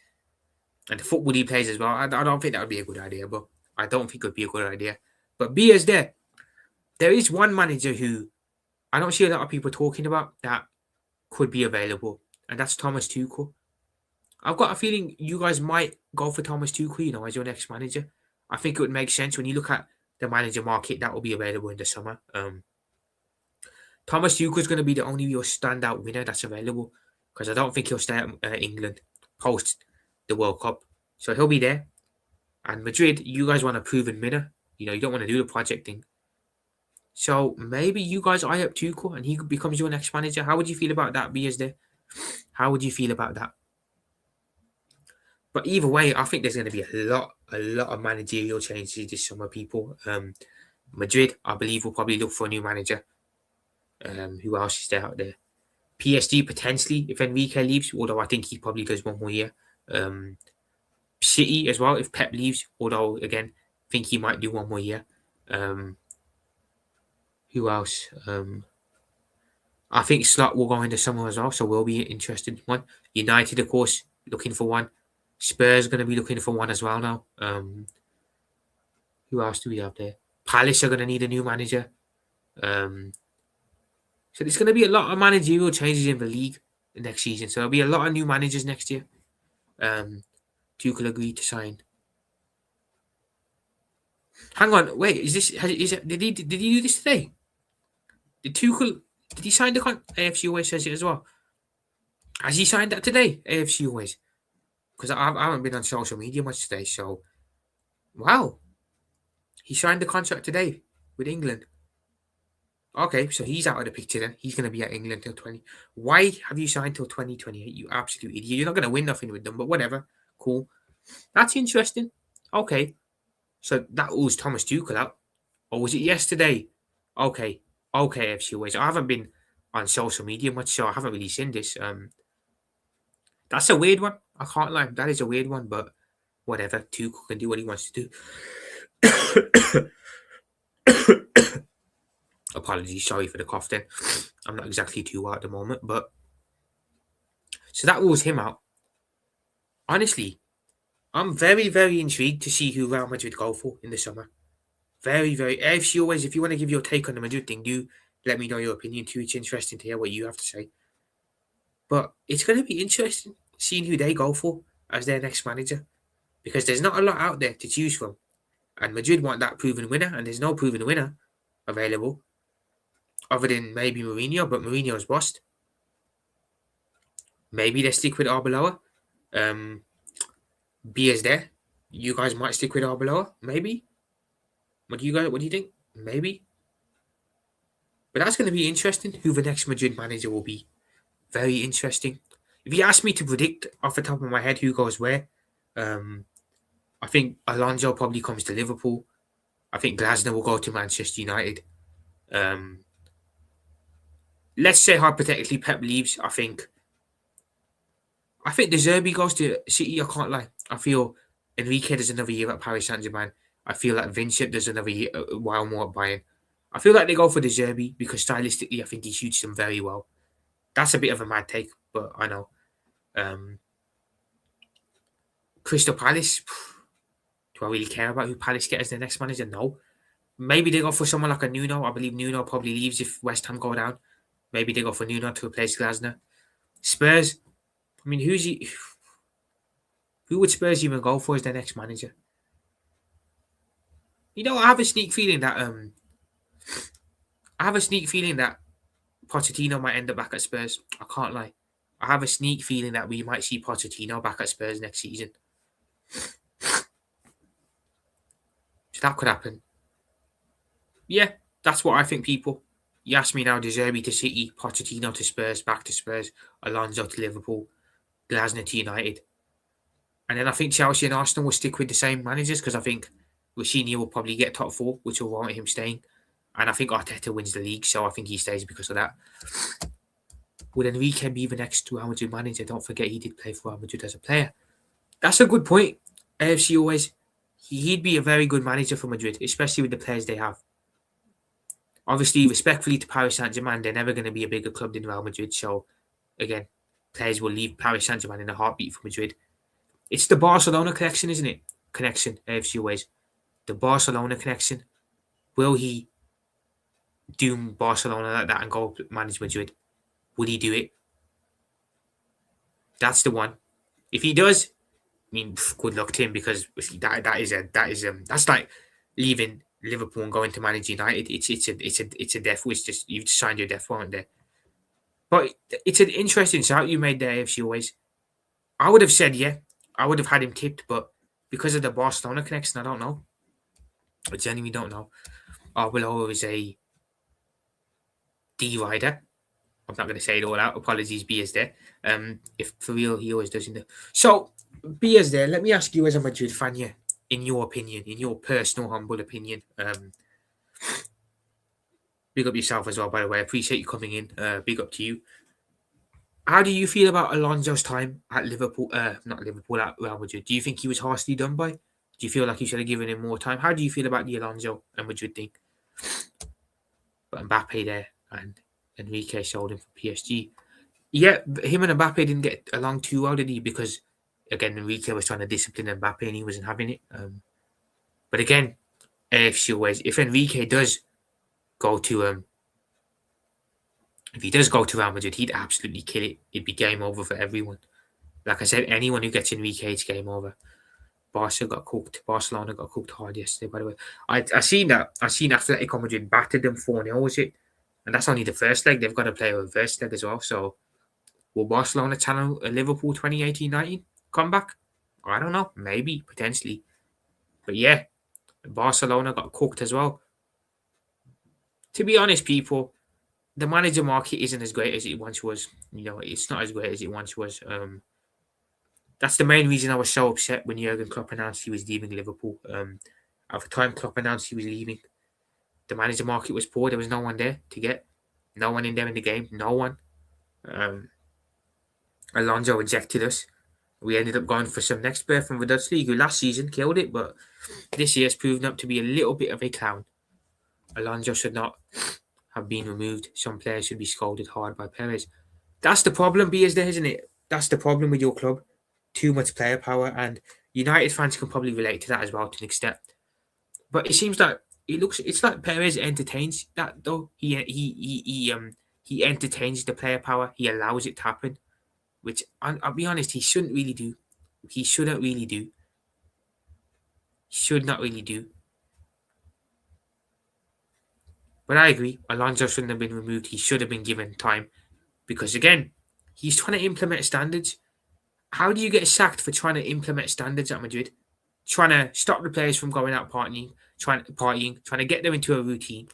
and the football he plays as well, I don't think that would be a good idea. But I don't think it would be a good idea. But be as there is one manager who I don't see a lot of people talking about that could be available, and that's Thomas Tuchel. I've got a feeling you guys might go for Thomas Tuchel, as your next manager. I think it would make sense when you look at the manager market that will be available in the summer. Thomas Tuchel is going to be the only real standout winner that's available, because I don't think he'll stay at England post the World Cup. So he'll be there. And Madrid, you guys want a proven winner. You don't want to do the project thing. So maybe you guys eye up Tuchel and he becomes your next manager. How would you feel about that, BSD? How would you feel about that? But either way, I think there's going to be a lot of managerial changes this summer, people. Madrid, I believe, will probably look for a new manager. Who else is there out there? PSG potentially if Enrique leaves, although I think he probably does one more year. City as well if Pep leaves, although again, I think he might do one more year. Who else? I think Slot will go in the summer as well, so we'll be interested one. United, of course, looking for one. Spurs going to be looking for one as well now. Who else do we have there? Palace are going to need a new manager. So there's going to be a lot of managerial changes in the league next season. So there'll be a lot of new managers next year. Tuchel agreed to sign. Hang on, wait. Did he do this today? Did he sign the AFC always says it as well. Has he signed that today? AFC always, because I haven't been on social media much today. So, wow, he signed the contract today with England. Okay, so he's out of the picture then. He's going to be at England till 20. Why have you signed till 2028? You absolute idiot. You're not going to win nothing with them, but whatever. Cool. That's interesting. Okay. So that was Thomas Tuchel out. Or was it yesterday? Okay. Okay, FC Ways. I haven't been on social media much, so I haven't really seen this. That's a weird one. I can't lie. That is a weird one, but whatever. Tuchel can do what he wants to do. Apologies, sorry for the cough then. I'm not exactly too well at the moment, but so that rules him out. Honestly, I'm very, very intrigued to see who Real Madrid go for in the summer. Very, very. AFC always, if you want to give your take on the Madrid thing, do let me know your opinion too. It's interesting to hear what you have to say. But it's going to be interesting seeing who they go for as their next manager, because there's not a lot out there to choose from. And Madrid want that proven winner, and there's no proven winner available other than maybe Mourinho, but Mourinho's bust. Maybe they stick with Arbeloa. Bia's there. You guys might stick with Arbeloa, maybe. What do you think? Maybe. But that's going to be interesting who the next Madrid manager will be. Very interesting. If you ask me to predict off the top of my head who goes where, I think Alonso probably comes to Liverpool. I think Glasner will go to Manchester United. Let's say hypothetically Pep leaves. I think De Zerbi goes to City. I can't lie. I feel Enrique does another year at Paris Saint-Germain. I feel like Vincent does another year, a while more at Bayern. I feel like they go for De Zerbi because stylistically, I think he shoots them very well. That's a bit of a mad take, but I know. Crystal Palace. Do I really care about who Palace get as their next manager? No. Maybe they go for someone like a Nuno. I believe Nuno probably leaves if West Ham go down. Maybe they go for Nuno to replace Glasner. Spurs. I mean, who would Spurs even go for as their next manager? You know, I have a sneak feeling that Pochettino might end up back at Spurs. I can't lie. I have a sneak feeling that we might see Pochettino back at Spurs next season. So that could happen. Yeah, that's what I think, people. You ask me now, De Zerbi to City, Pochettino to Spurs, back to Spurs, Alonso to Liverpool, Glasner to United. And then I think Chelsea and Arsenal will stick with the same managers because I think Rashini will probably get top 4, which will warrant him staying. And I think Arteta wins the league, so I think he stays because of that. Would Enrique be the next Real Madrid manager? Don't forget he did play for Real Madrid as a player. That's a good point. AFC always. He'd be a very good manager for Madrid, especially with the players they have. Obviously, respectfully to Paris Saint-Germain, they're never going to be a bigger club than Real Madrid. So, again, players will leave Paris Saint-Germain in a heartbeat for Madrid. It's the Barcelona connection, isn't it? Connection, AFC always. The Barcelona connection. Will he doom Barcelona like that and go manage Madrid? Would he do it? That's the one. If he does, I mean, good luck to him, because that's like leaving Liverpool and going to manage United. It's a death wish. Just you've signed your death warrant there. But it's an interesting shout you made there, AFC always. I would have said yeah. I would have had him tipped, but because of the Barcelona connection, I don't know. I genuinely don't know. Arbeloa is a D rider. I'm not going to say it all out. Apologies, Bia's there. If for real, he always does. So, Bia's there. Let me ask you as a Madrid fan, yeah, in your opinion, in your personal, humble opinion, Big up yourself as well, by the way. I appreciate you coming in. Big up to you. How do you feel about Alonso's time at Liverpool? Not Liverpool, at Real Madrid. Do you think he was harshly done by? Do you feel like you should have given him more time? How do you feel about the Alonso and Madrid thing? But Mbappe there and Enrique sold him for PSG. Yeah, him and Mbappe didn't get along too well, did he? Because again, Enrique was trying to discipline Mbappe and he wasn't having it. But again, AFC always, if Enrique does go to if he does go to Real Madrid, he'd absolutely kill it. It'd be game over for everyone. Like I said, anyone who gets Enrique, it's game over. Barcelona got cooked hard yesterday, by the way. I seen that. I seen Atletico Madrid battered them 4-0, was it? And that's only the first leg. They've got to play a reverse leg as well. So will Barcelona channel a Liverpool 2018-19 comeback? I don't know. Maybe, potentially. But yeah, Barcelona got cooked as well. To be honest, people, the manager market isn't as great as it once was. It's not as great as it once was. That's the main reason I was so upset when Jurgen Klopp announced he was leaving Liverpool. At the time Klopp announced he was leaving, the manager market was poor. There was no one there to get. No one in there in the game. No one. Alonso rejected us. We ended up going for some expert from the Dutch League who last season killed it, but this year's proven up to be a little bit of a clown. Alonso should not have been removed. Some players should be scolded hard by Perez. That's the problem, is there, isn't it? That's the problem with your club. Too much player power, and United fans can probably relate to that as well to an extent. But it seems like it's like Perez entertains that though. He entertains the player power. He allows it to happen, which I'll be honest, he shouldn't really do. He shouldn't really do. Should not really do. But I agree, Alonso shouldn't have been removed. He should have been given time because again, he's trying to implement standards. How do you get sacked for trying to implement standards at Madrid? Trying to stop the players from going out partying, trying to get them into a routine.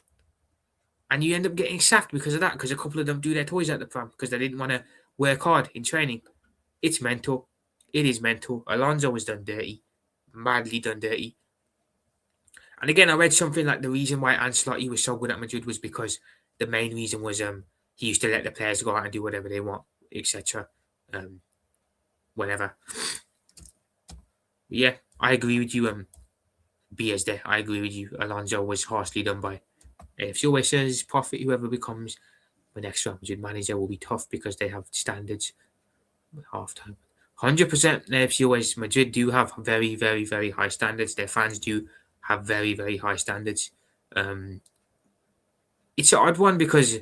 And you end up getting sacked because of that, because a couple of them do their toys at the pram because they didn't want to work hard in training. It's mental. It is mental. Alonso was done dirty. Madly done dirty. And again, I read something like the reason why Ancelotti was so good at Madrid was because the main reason was he used to let the players go out and do whatever they want, etc. Whatever. Yeah, I agree with you. BS there. I agree with you. Alonso was harshly done by. AFC always says profit whoever becomes the next Real Madrid manager will be tough because they have standards. Half time. 100% AFC always Madrid do have very, very, very high standards. Their fans do have very, very high standards. It's an odd one because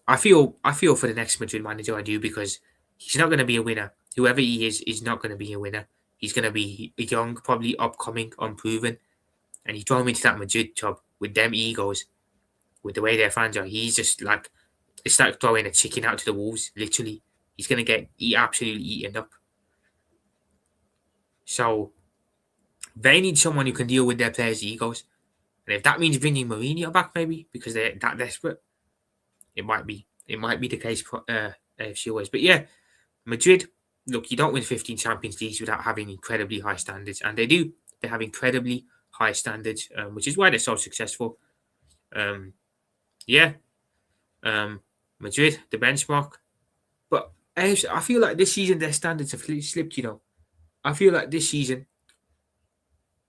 I feel for the next Madrid manager. I do because he's not going to be a winner. Whoever he is not going to be a winner. He's going to be young, probably upcoming, unproven. And you throw him into that Madrid job with them egos, with the way their fans are. He's just like, it's like throwing a chicken out to the wolves, literally. He's going to get absolutely eaten up. So they need someone who can deal with their players' egos. And if that means bringing Mourinho back, maybe, because they're that desperate, it might be. It might be the case for AFC always. But yeah, Madrid, look, you don't win 15 Champions Leagues without having incredibly high standards. And they do. They have incredibly high standards, which is why they're so successful. Madrid, the benchmark. But I feel like this season their standards have slipped, I feel like this season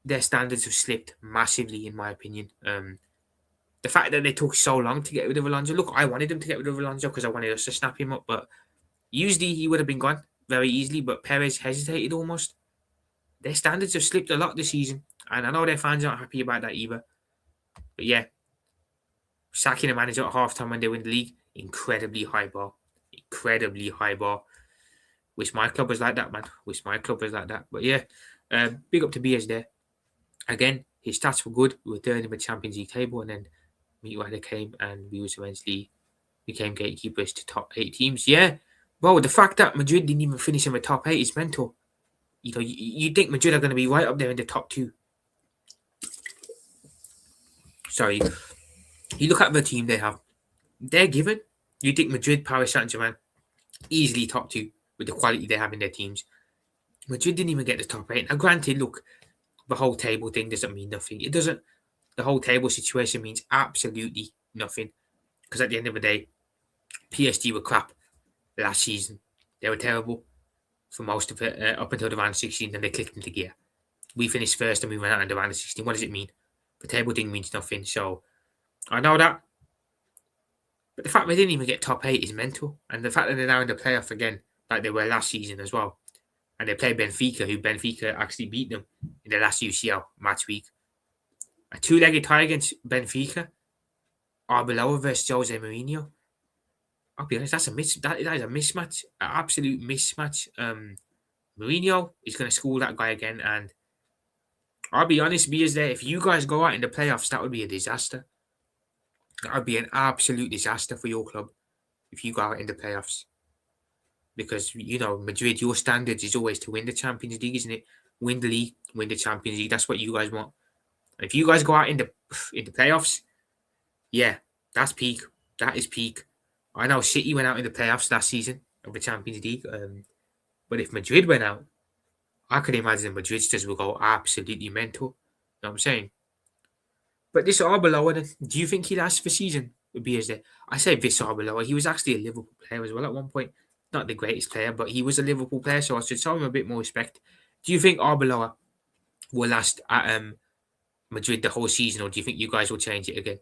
their standards have slipped massively, in my opinion. The fact that they took so long to get rid of Alonso. Look, I wanted them to get rid of Alonso because I wanted us to snap him up, but usually he would have been gone very easily, but Perez hesitated almost. Their standards have slipped a lot this season, and I know their fans aren't happy about that either. But yeah, sacking a manager at halftime when they win the league, incredibly high bar. Incredibly high bar. Wish my club was like that, man. Wish my club was like that. But yeah, big up to BS there. Again, his stats were good. We were third in the Champions League table, and then Meatweather came, and we was eventually became gatekeepers to top 8 teams. Yeah, bro, the fact that Madrid didn't even finish in the top 8 is mental. You think Madrid are going to be right up there in the top 2. Sorry. You look at the team they have. They're given. You think Madrid, Paris Saint-Germain, easily top 2 with the quality they have in their teams. Madrid didn't even get the top 8. Now, granted, look, the whole table thing doesn't mean nothing. It doesn't. The whole table situation means absolutely nothing. Because at the end of the day, PSG were crap last season. They were terrible for most of it up until the round of 16, then they clicked into gear. We finished first and we went out in the round of 16. What does it mean? The table thing means nothing. So I know that. But the fact they didn't even get top 8 is mental. And the fact that they're now in the playoff again, like they were last season as well. And they play Benfica, who Benfica actually beat them in the last UCL match week. A two-legged tie against Benfica. Arbeloa versus Jose Mourinho. I'll be honest, that is a mismatch. An absolute mismatch. Mourinho is going to school that guy again. And I'll be honest, if you guys go out in the playoffs, that would be a disaster. That would be an absolute disaster for your club if you go out in the playoffs. Because, Madrid, your standards is always to win the Champions League, isn't it? Win the league, win the Champions League. That's what you guys want. And if you guys go out in the playoffs, yeah, that's peak. That is peak. I know City went out in the playoffs last season of the Champions League. But if Madrid went out, I could imagine Madridsters will go absolutely mental. You know what I'm saying? But this Arbeloa, do you think he lasts for season? I say this Arbeloa. He was actually a Liverpool player as well at one point. Not the greatest player, but he was a Liverpool player, so I should show him a bit more respect. Do you think Arbeloa will last at Madrid the whole season, or do you think you guys will change it again?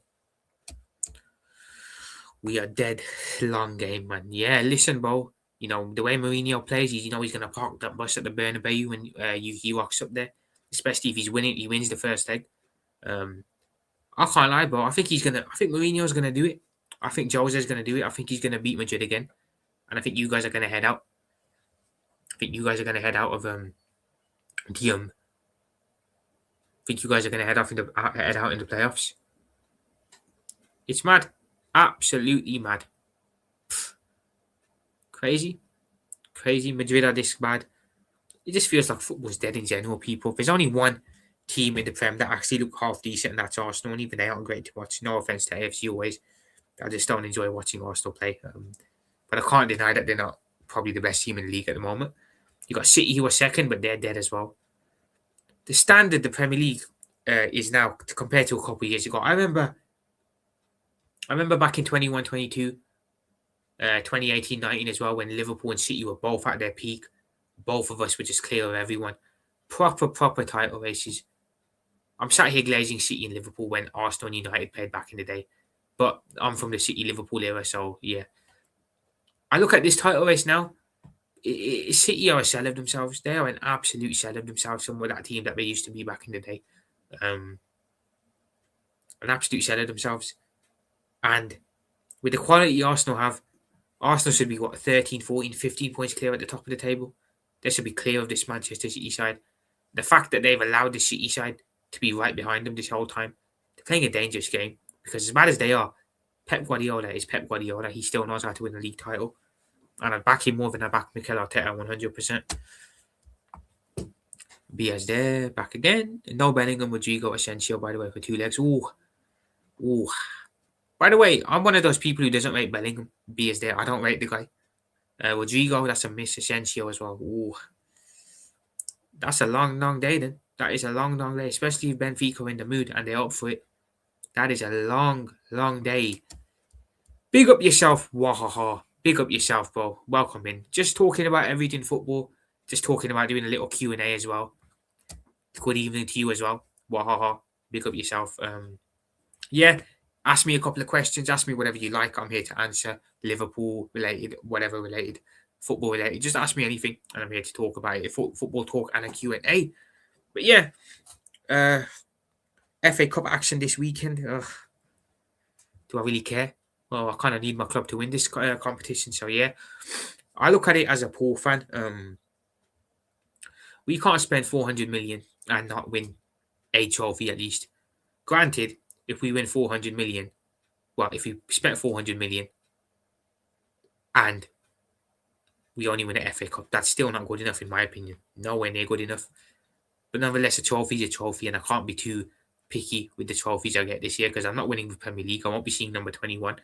We are dead. Long game, man. Yeah, listen, bro. The way Mourinho plays, he's going to park that bus at the Bernabeu when he walks up there. Especially if he's winning, he wins the first leg. I can't lie, bro. I think Mourinho's gonna do it. I think Jose's gonna do it. I think he's gonna beat Madrid again, and I think you guys are gonna head out. I think you guys are gonna head out of I think you guys are gonna head out in the playoffs. It's mad, absolutely mad. Crazy. Madrid are this bad. It just feels like football's dead in general, people. There's only one team in the Prem that actually look half decent, and that's Arsenal. And even they aren't great to watch. No offense to AFC always. I just don't enjoy watching Arsenal play. But I can't deny that they're not probably the best team in the league at the moment. You got City who are second, but they're dead as well. The standard the Premier League is now compared to a couple of years ago. I remember back in 21-22, 2018-19 as well, when Liverpool and City were both at their peak. Both of us were just clear of everyone. Proper title races. I'm sat here glazing City and Liverpool when Arsenal and United played back in the day. But I'm from the City-Liverpool era, so yeah. I look at this title race now. City are a shell of themselves. They are an absolute shell of themselves from that team that they used to be back in the day. An absolute shell of themselves. And with the quality Arsenal have, Arsenal should be, 13, 14, 15 points clear at the top of the table. They should be clear of this Manchester City side. The fact that they've allowed the City side to be right behind them this whole time, they're playing a dangerous game. Because as bad as they are, Pep Guardiola is Pep Guardiola. He still knows how to win a league title. And I back him more than I back Mikel Arteta 100%. Bia's there, back again. No Bellingham, Rodrigo, Asensio, by the way, for 2 legs. Ooh. By the way, I'm one of those people who doesn't rate Bellingham. Bia's there. I don't rate the guy. Rodrigo, that's a miss. Asensio as well. Ooh. That's a long day then. That is a long day, especially if Benfica are in the mood and they're up for it. That is a long day. Big up yourself, wahaha. Big up yourself, bro. Welcome in. Just talking about everything football. Just talking about doing a little Q&A as well. Good evening to you as well. Wahaha. Big up yourself. Yeah. Ask me a couple of questions. Ask me whatever you like. I'm here to answer. Liverpool related, whatever related, football related. Just ask me anything, and I'm here to talk about it. Football talk and a Q&A. But yeah, FA Cup action this weekend. Do I really care? Well, I kind of need my club to win this competition. So yeah, I look at it as a poor fan. We can't spend 400 million and not win a trophy at least. Granted, if we win 400 million, if we spent 400 million and we only win an FA Cup, that's still not good enough in my opinion. Nowhere near good enough. But nonetheless, a trophy is a trophy, and I can't be too picky with the trophies I get this year because I'm not winning the Premier League. I won't be seeing number 21.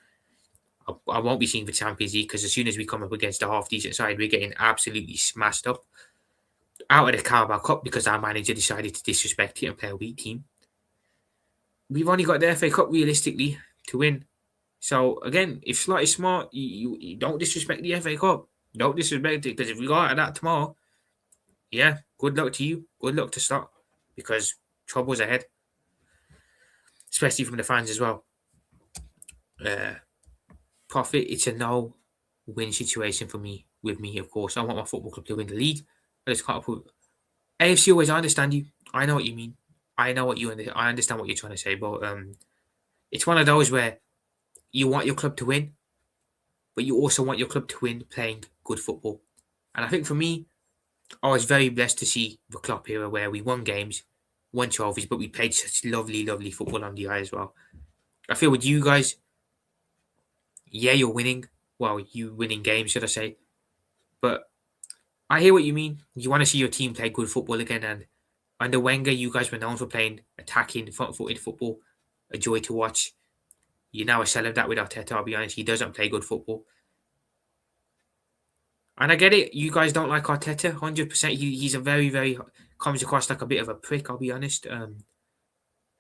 I won't be seeing the Champions League because as soon as we come up against a half-decent side, we're getting absolutely smashed up out of the Carabao Cup because our manager decided to disrespect it and play a weak team. We've only got the FA Cup realistically to win. So again, if Slot is smart, you don't disrespect the FA Cup. Don't disrespect it, because if we go out of that tomorrow, yeah, good luck to you. Good luck to Slot, because trouble's ahead, especially from the fans as well. Profit, it's a no-win situation for me. With me, of course, I want my football club to win the league. I just can't put AFC always. I understand you. I know what you mean. I know what you. I understand what you're trying to say, but it's one of those where you want your club to win, but you also want your club to win playing good football. And I think for me, I was very blessed to see the Klopp era where we won games, won trophies, but we played such lovely, lovely football on the eye as well. I feel with you guys, yeah, you're winning. Well, you winning games, should I say? But I hear what you mean. You want to see your team play good football again, and under Wenger, you guys were known for playing attacking, front-footed football, a joy to watch. You now excel that with Arteta. I'll be honest, he doesn't play good football. And I get it. You guys don't like Arteta, 100%. He's a very, very comes across like a bit of a prick. I'll be honest.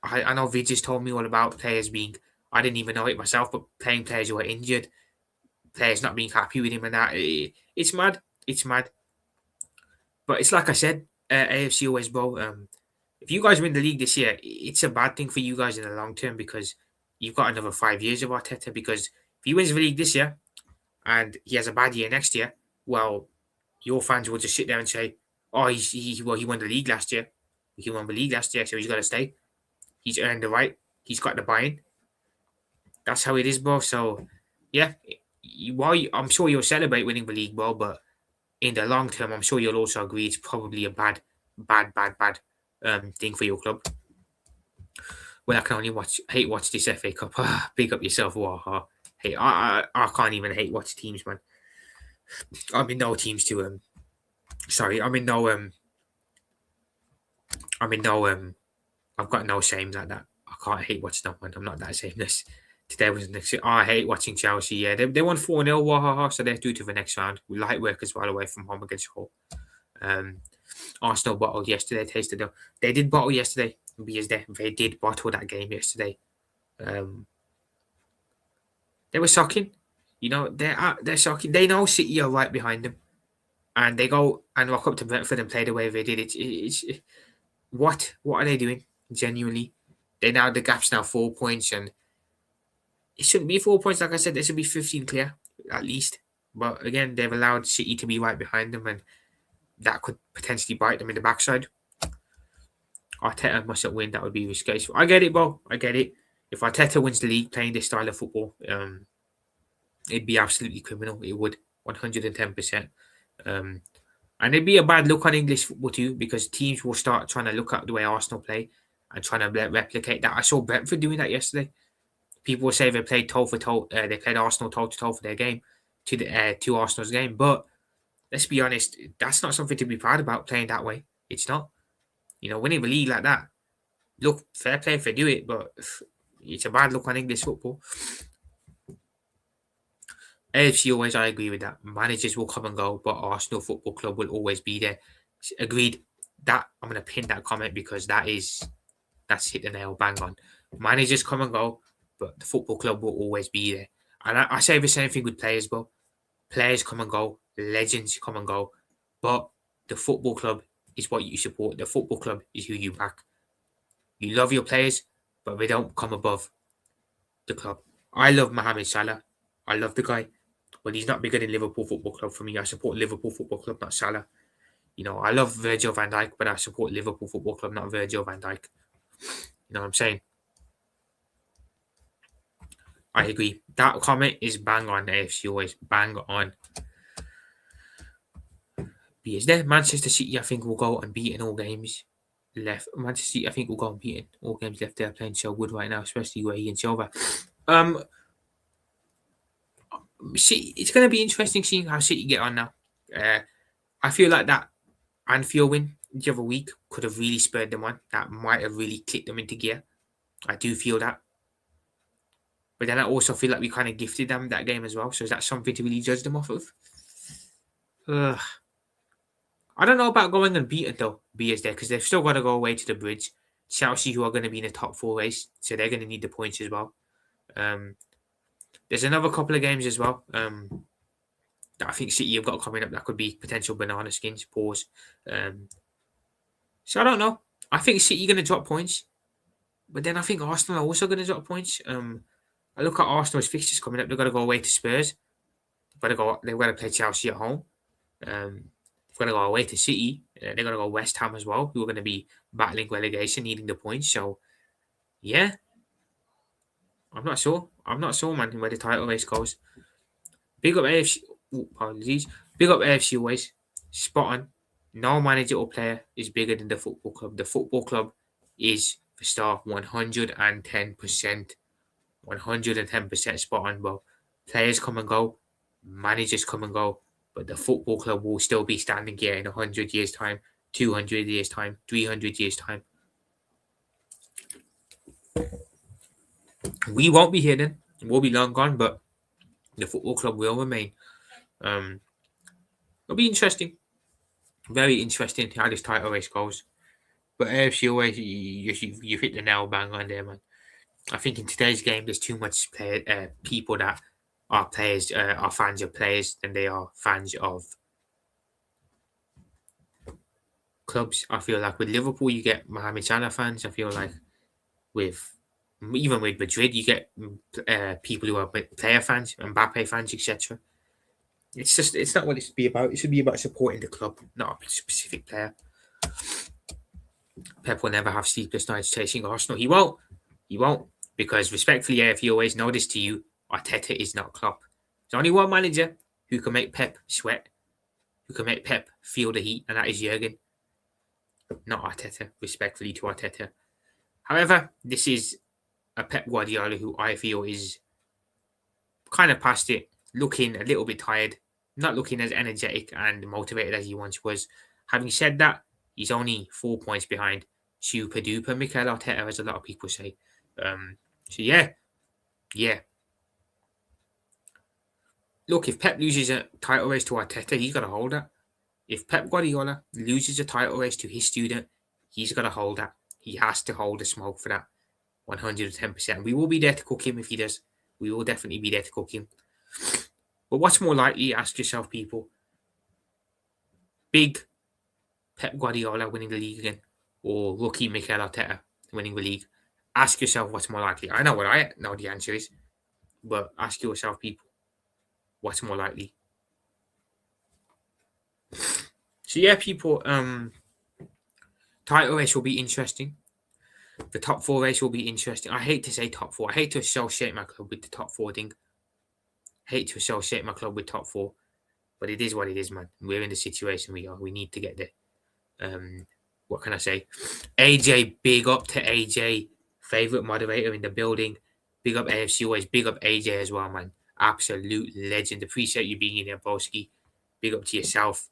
I know Vid just told me all about players being. I didn't even know it myself, but playing players who are injured, players not being happy with him, and that it's mad. It's mad. But it's like I said, AFC always, bro. If you guys win the league this year, it's a bad thing for you guys in the long term, because you've got another 5 years of Arteta. Because if he wins the league this year and he has a bad year next year, well, your fans will just sit there and say, "Oh, he won the league last year. He won the league last year, so he's got to stay. He's earned the right. He's got the buy-in." That's how it is, bro. So, yeah, I'm sure you'll celebrate winning the league, bro, but in the long term, I'm sure you'll also agree it's probably a bad thing for your club. Well, I can only hate watch this FA Cup. Pick up yourself, wow. Hey, I can't even hate watch teams, man. I'm in no teams to sorry, I'm in no I've got no shame like that. I can't hate watching them, man. I'm not that shameless. Today was next. I hate watching Chelsea. Yeah, they won 4-0, wahaha, so they're through to the next round. Light work as well away from home against Hull. Arsenal bottled yesterday. Tasted them. They did bottle yesterday because they did bottle that game yesterday. They were shocking. You know, they're shocking. They know City are right behind them, and they go and rock up to Brentford and play the way they did. It's what are they doing? Genuinely, the gap's now 4 points, and it shouldn't be 4 points. Like I said, there should be 15 clear at least. But again, they've allowed City to be right behind them, and that could potentially bite them in the backside. Arteta mustn't win. That would be disgraceful. I get it, bro. I get it. If Arteta wins the league playing this style of football, it'd be absolutely criminal. It would, 110%. And it'd be a bad look on English football too, because teams will start trying to look at the way Arsenal play and trying to replicate that. I saw Brentford doing that yesterday. People will say they played toe for toe. They played Arsenal toe to toe for their game, to Arsenal's game. But let's be honest, that's not something to be proud about playing that way. It's not. You know, winning the league like that. Look, fair play if they do it, but it's a bad look on English football. AFC always, I agree with that. Managers will come and go, but Arsenal Football Club will always be there. Agreed. That I'm going to pin that comment, because that's hit the nail bang on. Managers come and go, but the football club will always be there. And I say the same thing with players, bro. Players come and go, legends come and go, but the football club is what you support. The football club is who you back. You love your players, but they don't come above the club. I love Mohamed Salah. I love the guy, but he's not bigger than Liverpool Football Club for me. I support Liverpool Football Club, not Salah. You know, I love Virgil van Dijk, but I support Liverpool Football Club, not Virgil van Dijk. You know what I'm saying? I agree. That comment is bang on. AFC always bang on. Is there Manchester City? I think will go unbeaten all games left. Manchester City, I think will go unbeaten all games left. They're playing so good right now, especially Ray and Silva. See, it's going to be interesting seeing how City get on now. I feel like that Anfield win the other week could have really spurred them on. That might have really kicked them into gear. I do feel that. But then I also feel like we kind of gifted them that game as well. So is that something to really judge them off of? I don't know about going unbeaten though, BS there, because they've still got to go away to the bridge. Chelsea, who are going to be in the top 4 race, so they're going to need the points as well. There's another couple of games as well that I think City have got coming up that could be potential banana skins. Pause. So I don't know. I think City going to drop points, but then I think Arsenal are also going to drop points. I look at Arsenal's fixtures coming up. They've got to go away to Spurs. They've got to play Chelsea at home. They've got to go away to City. They've got to go West Ham as well, who are going to be battling relegation, needing the points. So, yeah, I'm not sure. I'm not sure, man, where the title race goes. Big up AFC. Apologies. Big up AFC always. Spot on. No manager or player is bigger than the football club. The football club is the star 110%. 110% spot on, bro. Players come and go. Managers come and go. But the football club will still be standing here in 100 years' time, 200 years' time, 300 years' time. We won't be here then. We'll be long gone, but the football club will remain. It'll be interesting. Very interesting how this title race goes. But AFC always, you hit the nail bang on there, man. I think in today's game, there's too much people that are players, are fans of players than they are fans of clubs. I feel like with Liverpool, you get Mohamed Salah fans. I feel like even with Madrid, you get people who are player fans, Mbappe fans, etc. It's not what it should be about. It should be about supporting the club, not a specific player. Pep will never have sleepless nights chasing Arsenal. He won't. Because respectfully, if you always know this to you, Arteta is not Klopp. There's only one manager who can make Pep sweat, who can make Pep feel the heat, and that is Jurgen. Not Arteta, respectfully to Arteta. However, this is a Pep Guardiola who I feel is kind of past it, looking a little bit tired, not looking as energetic and motivated as he once was. Having said that, he's only 4 points behind super duper Mikel Arteta, as a lot of people say. So yeah. Look, if Pep loses a title race to Arteta, he's got to hold that. If Pep Guardiola loses a title race to his student, he's got to hold that. He has to hold the smoke for that 110%. We will be there to cook him if he does. We will definitely be there to cook him. But what's more likely, ask yourself, people? Big Pep Guardiola winning the league again, or rookie Mikel Arteta winning the league? Ask yourself what's more likely. I know what I know the answer is, but ask yourself, people, what's more likely? So yeah, people, title race will be interesting. The top four race will be interesting. I hate to say top four. I hate to associate my club with the top four thing. Hate to associate my club with top four, but it is what it is, man. We're in the situation we are. We need to get there. What can I say? AJ, big up to AJ, favorite moderator in the building. Big up AFC always. Big up AJ as well, man. Absolute legend. Appreciate you being in there, Boski. Big up to yourself.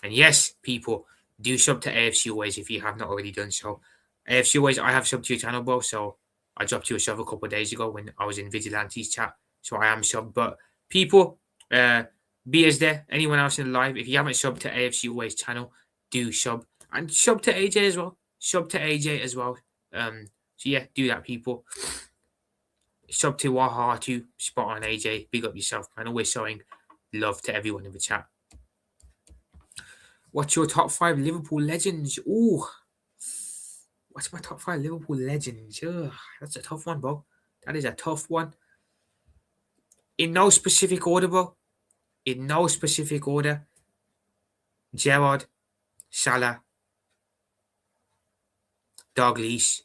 And yes, people, do sub to AFC always if you have not already done so. AFC always, I have subbed to your channel, bro. So I dropped you a sub a couple of days ago when I was in Vigilante's chat. So I am subbed. But people, be as there. Anyone else in the live, if you haven't subbed to AFC always channel, do sub. And sub to AJ as well. Sub to AJ as well. So yeah, do that, people. Sub to Waha too. Spot on, AJ. Big up yourself, man. Always showing love to everyone in the chat. What's your top 5 Liverpool legends? Ooh. What's my top 5 Liverpool legends? Ugh, that's a tough one, bro. That is a tough one. In no specific order, bro. In no specific order. Gerrard, Salah, Dalglish,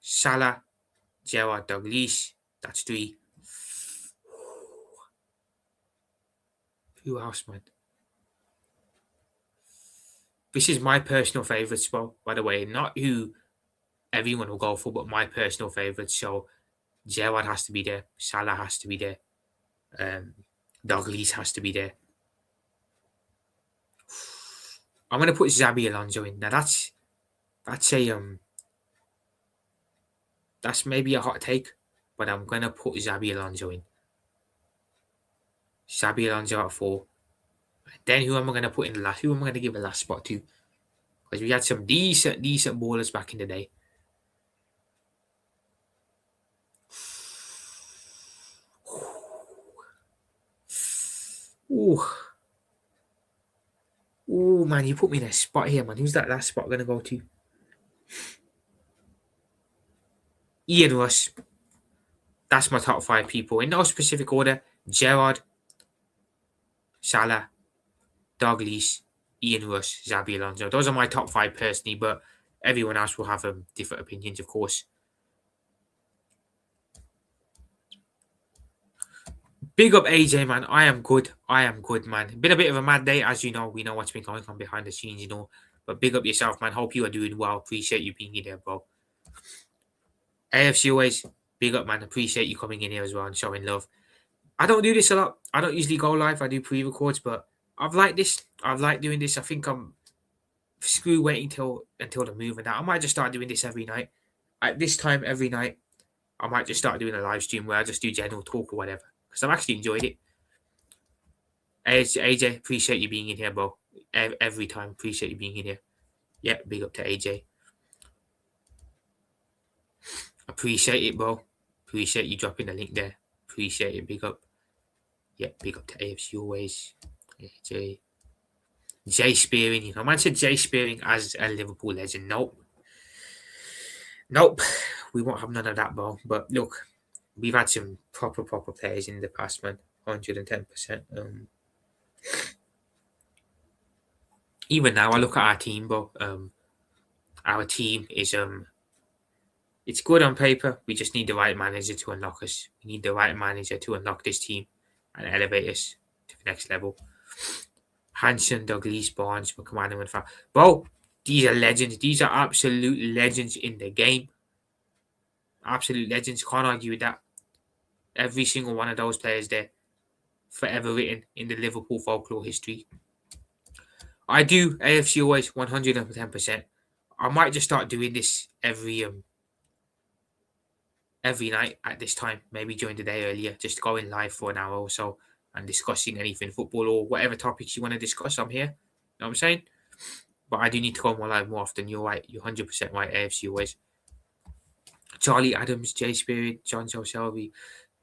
Salah, Gerrard, Dalglish. That's 3. Who else, man? This is my personal favourites, bro. By the way, not who everyone will go for, but my personal favourites. So Gerrard has to be there. Salah has to be there. Dalglish has to be there. I'm gonna put Xabi Alonso in. Now that's maybe a hot take, but I'm gonna put Xabi Alonso in. Xabi Alonso at 4. Then who am I gonna put in the last? Who am I gonna give the last spot to? Because we had some decent ballers back in the day. Ooh. Ooh, man, you put me in a spot here, man. Who's that last spot going to go to? Ian Rush. That's my top 5 people. In no specific order. Gerrard, Salah, Dalglish, Ian Rush, Xabi Alonso. Those are my top 5 personally, but everyone else will have different opinions, of course. Big up AJ, man. I am good, man. Been a bit of a mad day, as you know. We know what's been going on behind the scenes, you know. But big up yourself, man. Hope you are doing well. Appreciate you being in there, bro. AFC always, big up, man. Appreciate you coming in here as well and showing love. I don't do this a lot. I don't usually go live. I do pre-records, but I've liked this. I've liked doing this. I think I'm screw waiting until the move and that. I might just start doing this every night. At this time every night, I might just start doing a live stream where I just do general talk or whatever. Because I've actually enjoyed it. AJ, appreciate you being in here, bro. Every time, appreciate you being in here. Yeah, big up to AJ. Appreciate it, bro. Appreciate you dropping the link there. Appreciate it, big up. Yeah, big up to AFC always. AJ. Jay Spearing, you know, man said Jay Spearing as a Liverpool legend. Nope. We won't have none of that, bro. But look, we've had some proper players in the past, man. 110%. Even now, I look at our team, bro. Our team is it's good on paper. We just need the right manager to unlock us. We need the right manager to unlock this team and elevate us to the next level. Hansen, Douglas, Barnes, McManaman, and bro, these are legends. These are absolute legends in the game. Absolute legends. Can't argue with that. Every single one of those players there, forever written in the Liverpool folklore history. I do AFC always 110%. I might just start doing this every night at this time, maybe during the day earlier, just going live for an hour or so and discussing anything football or whatever topics you want to discuss. I'm here. You know what I'm saying? But I do need to go more live more often. You're right. You're 100% right. AFC always. Charlie Adams, Jay Spirit, John Joe Shelby.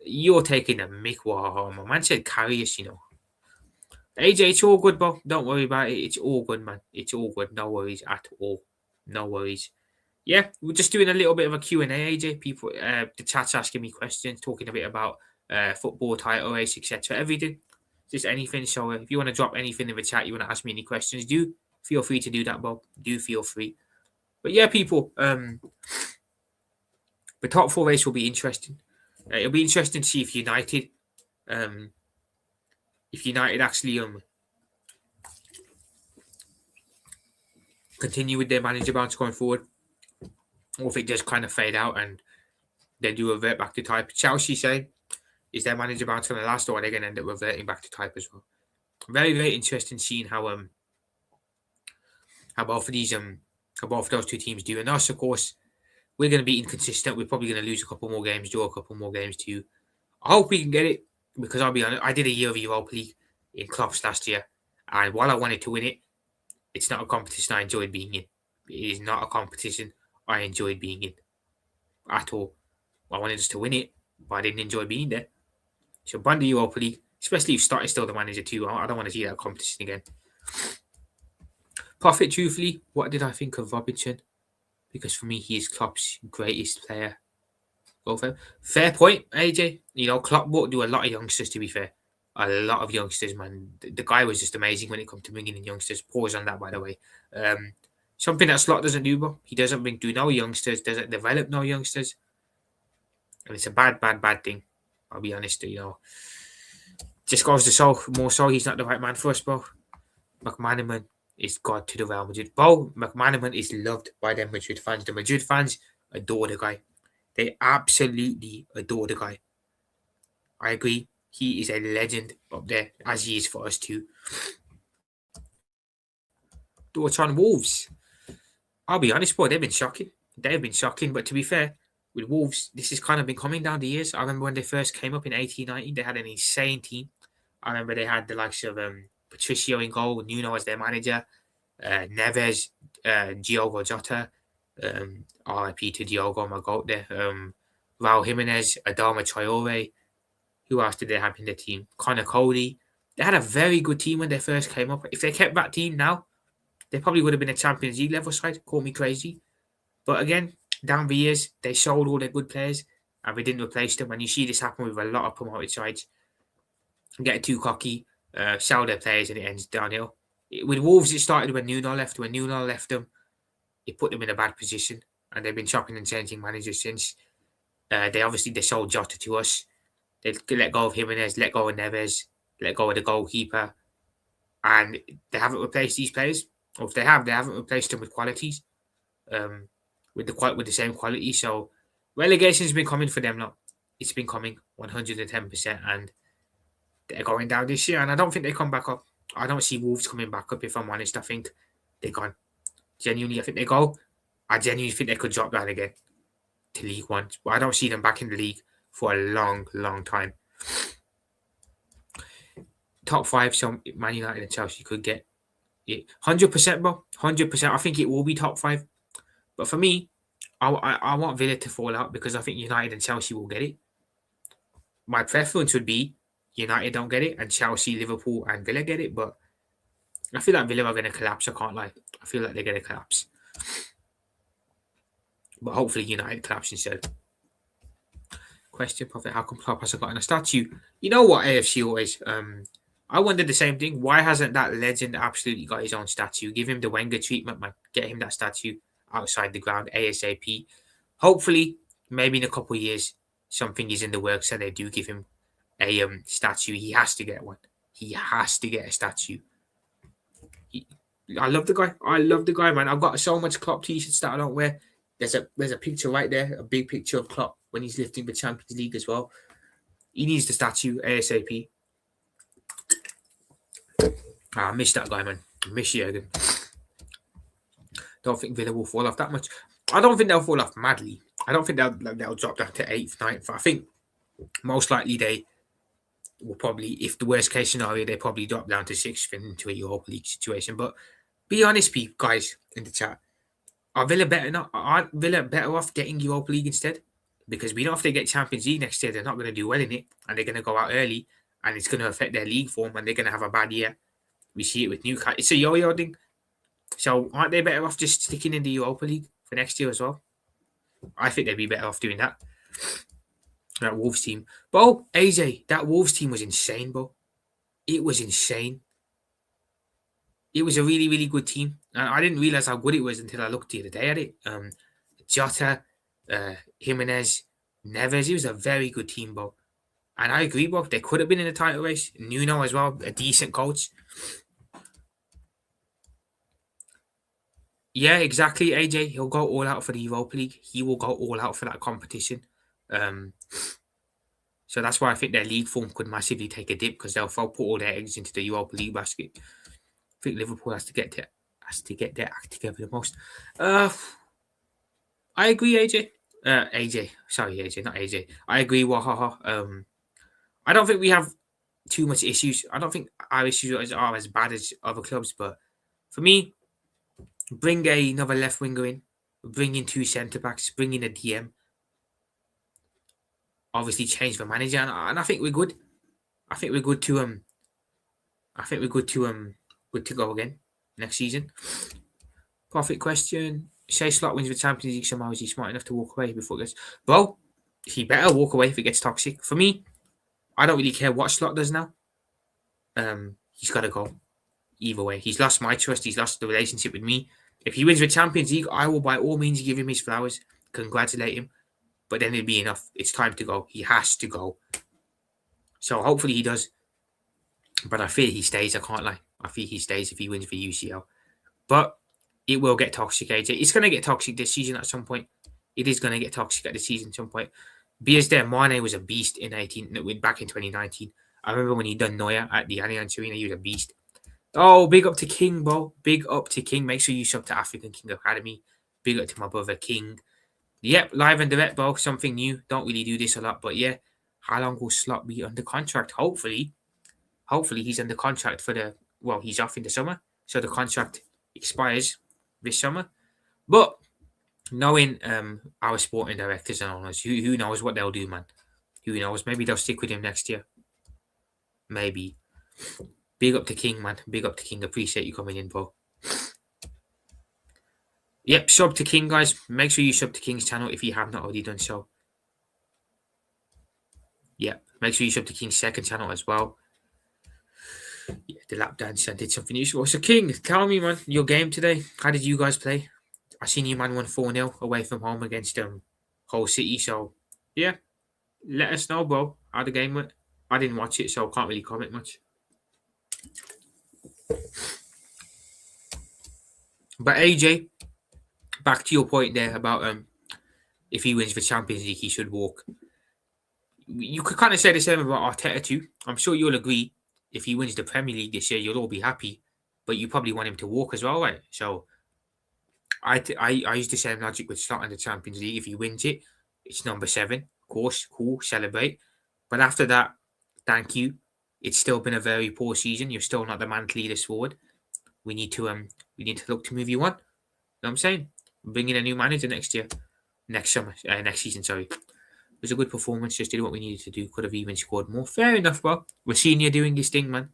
You're taking a mick. Wow, my man said carry us, you know. AJ, it's all good, bro. Don't worry about it. It's all good, man. It's all good. No worries at all. No worries. Yeah, we're just doing a little bit of a Q&A, AJ. People, the chat's asking me questions, talking a bit about football, title race, etc. Everything. Just anything. So if you want to drop anything in the chat, you want to ask me any questions, do feel free to do that, bro. Do feel free. But yeah, people, the top 4 race will be interesting. It'll be interesting to see if United actually continue with their manager bounce going forward, or if it just kind of fade out and they do revert back to type. Chelsea saying, is their manager bounce going to last, or are they going to end up reverting back to type as well? Very interesting seeing how both of those two teams do. And us, of course, we're going to be inconsistent. We're probably going to lose a couple more games, draw a couple more games too. I hope we can get it, because I'll be honest, I did a year of Europa League in Klopp's last year, and while I wanted to win it, it's not a competition I enjoyed being in. It is not a competition I enjoyed being in at all. I wanted us to win it, but I didn't enjoy being there. So ban the Europa League, especially if Stott is still the manager too. I don't want to see that competition again. Prophet, truthfully, what did I think of Robinson? Because for me, he is Klopp's greatest player. Go for it. Fair point, AJ. You know, Klopp won't do a lot of youngsters, to be fair. A lot of youngsters, man. The guy was just amazing when it comes to bringing in youngsters. Pause on that, by the way. Something that Slot doesn't do, bro. He doesn't do no youngsters, doesn't develop no youngsters. And it's a bad thing. I'll be honest, you know. Just goes to show more so he's not the right man for us, bro. McManaman is God to the Real Madrid. Bro, McManaman is loved by the Madrid fans. The Madrid fans adore the guy. They absolutely adore the guy. I agree. He is a legend up there, as he is for us too. Thoughts on Wolves? I'll be honest, bro, they've been shocking. But to be fair, with Wolves, this has kind of been coming down the years. I remember when they first came up in 18-19, they had an insane team. I remember they had the likes of Patricio in goal, Nuno as their manager, Neves, Diogo Jota, RIP to Diogo, my goat there, Raul Jimenez, Adama Traore. Who else did they have in the team? Connor Cody, They had a very good team when they first came up. If they kept that team now, they probably would have been a Champions League level side. Call me crazy. But again, down the years, they sold all their good players and they didn't replace them. And you see this happen with a lot of promoted sides. Get too cocky, sell their players, and it ends downhill. With Wolves, it started when Nuno left. When Nuno left them, it put them in a bad position. And they've been chopping and changing managers since. They sold Jota to us. They let go of Jimenez, let go of Neves, let go of the goalkeeper, and they haven't replaced these players. Or if they have, they haven't replaced them with qualities, with the same quality. So relegation's been coming for them now. It's been coming 110%, and they're going down this year. And I don't think they come back up. I don't see Wolves coming back up. If I'm honest, I think they're gone. Genuinely, I think they go. I genuinely think they could drop down again to League One, but I don't see them back in the league for a long, long time. Top 5, so Man United and Chelsea could get it. 100%, bro. 100%. I think it will be top 5. But for me, I want Villa to fall out because I think United and Chelsea will get it. My preference would be United don't get it and Chelsea, Liverpool, and Villa get it. But I feel like Villa are going to collapse. I can't lie. I feel like they're going to collapse. But hopefully United collapse instead. Question, Prophet, how come Klopp hasn't gotten a statue? You know what, AFC always... I wondered the same thing. Why hasn't that legend absolutely got his own statue? Give him the Wenger treatment, man. Get him that statue outside the ground ASAP. Hopefully, maybe in a couple of years, something is in the works and they do give him a statue. He has to get one. He has to get a statue. I love the guy. I love the guy, man. I've got so much Klopp t-shirts that I don't wear. There's a picture right there, a big picture of Klopp when he's lifting the Champions League as well. He needs the statue ASAP. I miss that guy, man. I miss Jurgen. Don't think Villa will fall off that much. I don't think they'll fall off madly. I don't think they'll drop down to 8th, 9th. I think most likely they will probably, if the worst case scenario, they probably drop down to 6th into a Europa League situation. But be honest, people, guys in the chat, are Villa better off getting Europa League instead? Because we know if they get Champions League next year, they're not going to do well in it, and they're going to go out early, and it's going to affect their league form, and they're going to have a bad year. We see it with Newcastle. It's a yo-yo thing. So aren't they better off just sticking in the Europa League for next year as well? I think they'd be better off doing that. That Wolves team. But AJ, that Wolves team was insane, bro. It was insane. It was a really, really good team. And I didn't realize how good it was until I looked the other day at it. Jota, Jimenez, Neves. It was a very good team, bro. And I agree, bro. They could have been in the title race. Nuno as well, a decent coach. Yeah, exactly, AJ. He'll go all out for the Europa League. He will go all out for that competition. So that's why I think their league form could massively take a dip because they'll put all their eggs into the Europa League basket. I think Liverpool has to get their act together the most. I agree, AJ. Sorry, AJ, not AJ. I agree, Wahaha. I don't think we have too much issues. I don't think our issues are as bad as other clubs, but for me, bring another left winger in, bring in 2 centre backs, bring in a DM. Obviously, change the manager, and I think we're good. I think we're good to good to go again next season. Profit question: say Slot wins the Champions League somehow. Is he smart enough to walk away before it gets? Bro, he better walk away if it gets toxic. For me, I don't really care what Slot does now. He's got to go. Either way, he's lost my trust. He's lost the relationship with me. If he wins the Champions League, I will by all means give him his flowers, congratulate him. But then it'll be enough. It's time to go. He has to go. So hopefully he does. But I fear he stays. I can't lie. I fear he stays if he wins the UCL. But it will get toxic, AJ. It's going to get toxic this season at some point. It is going to get toxic at the season at some point. Mane was a beast back in 2019. I remember when he done Neuer at the Allianz Arena, he was a beast. Oh, big up to King, bro. Big up to King. Make sure you sub to African King Academy. Big up to my brother King. Yep, live and direct, bro. Something new. Don't really do this a lot, but yeah. How long will Slot be under contract? Hopefully he's under contract he's off in the summer. So the contract expires this summer. But knowing our sporting directors and owners, who knows what they'll do, man. Who knows? Maybe they'll stick with him next year. Maybe. Big up to King, man. Big up to King. Appreciate you coming in, bro. Yep, sub to King, guys. Make sure you sub to King's channel if you have not already done so. Yep, make sure you sub to King's second channel as well. Yeah, the lap dance, I did something useful. So, King, tell me, man, your game today. How did you guys play? I seen you, man, won 4-0 away from home against Hull City. So, yeah, let us know, bro, how the game went. I didn't watch it, so I can't really comment much. But AJ, back to your point there about if he wins the Champions League, he should walk. You could kind of say the same about Arteta too. I'm sure you'll agree. If he wins the Premier League this year, you'll all be happy. But you probably want him to walk as well, right? So I use the same logic with starting the Champions League. If he wins it, it's number 7. Of course, cool, celebrate. But after that, thank you. It's still been a very poor season. You're still not the man to lead us forward. We need to look to move you on. You know what I'm saying? Bring in a new manager next season. Sorry. It was a good performance. Just did what we needed to do. Could have even scored more. Fair enough, bro. Rosenior doing his thing, man.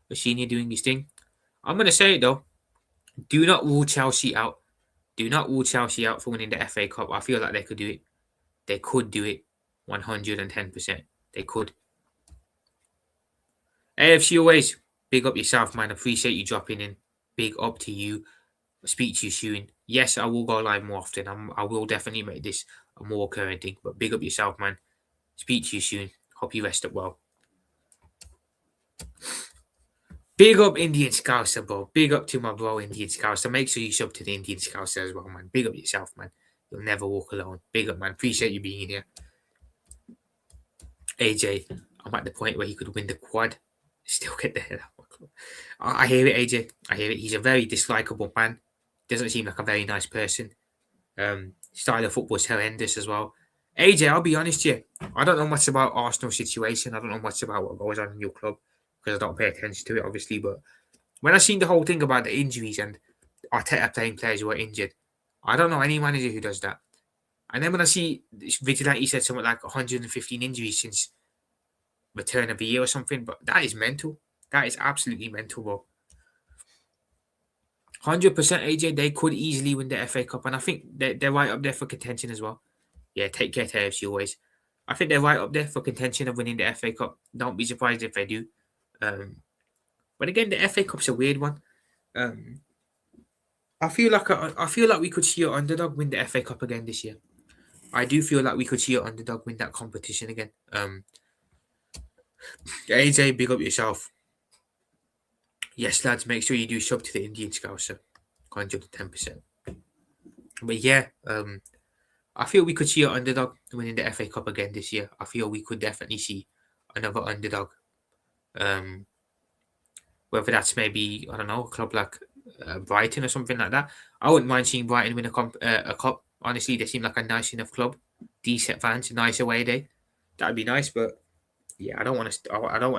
Rosenior doing his thing. I'm gonna say it though. Do not rule Chelsea out. Do not rule Chelsea out for winning the FA Cup. I feel like they could do it. They could do it 110%. They could. AFC always, big up yourself, man. Appreciate you dropping in. Big up to you. I'll speak to you soon. Yes, I will go live more often. I will definitely make this a more current thing. But big up yourself, man. Speak to you soon. Hope you rest up well. Big up Indian Scouser, bro. Big up to my bro Indian Scouser. Make sure you sub to the Indian Scouser as well, man. Big up yourself, man. You'll never walk alone. Big up, man. Appreciate you being here. AJ, I'm at the point where he could win the quad. Still get the hell out of my club. I hear it, AJ. I hear it. He's a very dislikable man. Doesn't seem like a very nice person. Style of football is horrendous as well. AJ, I'll be honest here. I don't know much about Arsenal situation. I don't know much about what goes on in your club because I don't pay attention to it, obviously. But when I seen the whole thing about the injuries and Arteta playing players who are injured, I don't know any manager who does that. And then when I see Vigilante said something like 115 injuries since return of the year or something, but that is mental. That is absolutely mental, bro. 100% AJ, they could easily win the FA Cup, and I think they're right up there for contention as well. Yeah, take care to AFC always. I think they're right up there for contention of winning the FA Cup. Don't be surprised if they do. But again, the FA Cup's a weird one. I feel like we could see an underdog win the FA Cup again this year. I do feel like we could see an underdog win that competition again. AJ, big up yourself. Yes, lads, make sure you do sub to the Indian Scouser. 110%. But yeah, I feel we could see an underdog winning the FA Cup again this year. I feel we could definitely see another underdog. Whether that's maybe, I don't know, a club like Brighton or something like that. I wouldn't mind seeing Brighton win a cup. Honestly, they seem like a nice enough club. Decent fans, nice away day. That'd be nice, but yeah, I don't want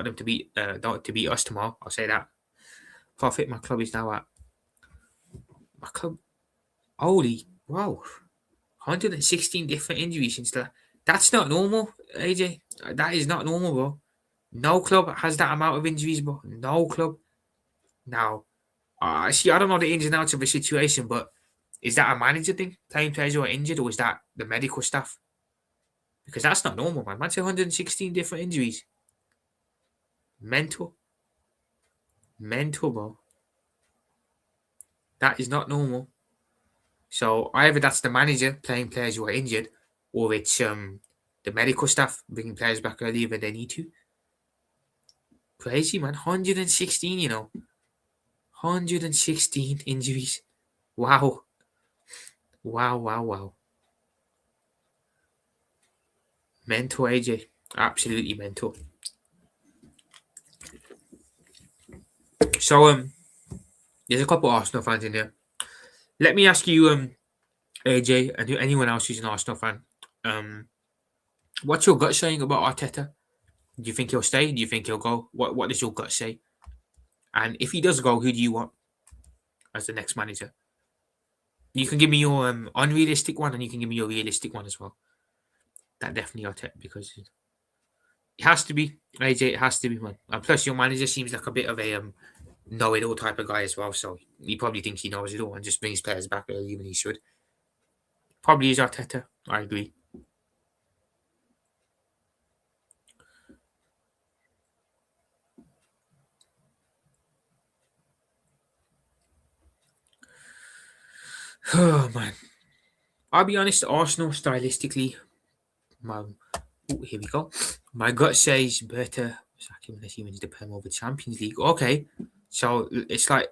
them to beat us tomorrow. I'll say that. Profit, my club is now at my club. Holy wow, 116 different injuries since that. That's not normal, AJ. That is not normal, bro. No club has that amount of injuries, bro. No club. Now, see, I don't know the ins and outs of the situation, but is that a manager thing, playing players who are injured, or is that the medical staff? Because that's not normal, man. That's 116 different injuries. Mental, bro. That is not normal. So either that's the manager playing players who are injured, or it's the medical staff bringing players back earlier when they need to. Crazy, man. 116, 116 injuries. Wow. Mental, AJ. Absolutely mental. So, there's a couple of Arsenal fans in there. Let me ask you, AJ, and anyone else who's an Arsenal fan, what's your gut saying about Arteta? Do you think he'll stay? Do you think he'll go? What does your gut say? And if he does go, who do you want as the next manager? You can give me your unrealistic one, and you can give me your realistic one as well. That definitely Arteta, because it has to be. AJ, it has to be, man. And plus, your manager seems like a bit of a know-it-all type of guy as well. So he probably thinks he knows it all and just brings players back earlier than he should. Probably is Arteta. I agree. Oh man, I'll be honest. Arsenal stylistically, my here we go. My gut says better sack him unless he wins the Prem over Champions League. Okay, so it's like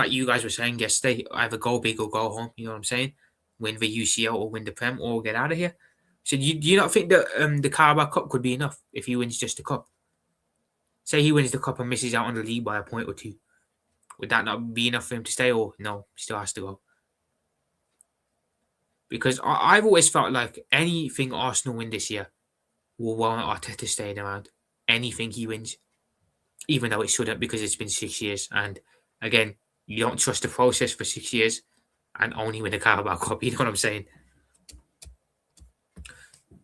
you guys were saying yesterday. Either go big or go home. You know what I'm saying? Win the UCL or win the Prem or get out of here. So do you not think that the Carabao Cup could be enough if he wins just the cup? Say he wins the cup and misses out on the league by a point or two. Would that not be enough for him to stay, or no? He still has to go. Because I've always felt like anything Arsenal win this year will warrant Arteta staying around. Anything he wins, even though it shouldn't because it's been 6 years. And again, you don't trust the process for 6 years and only win a Carabao Cup. You know what I'm saying?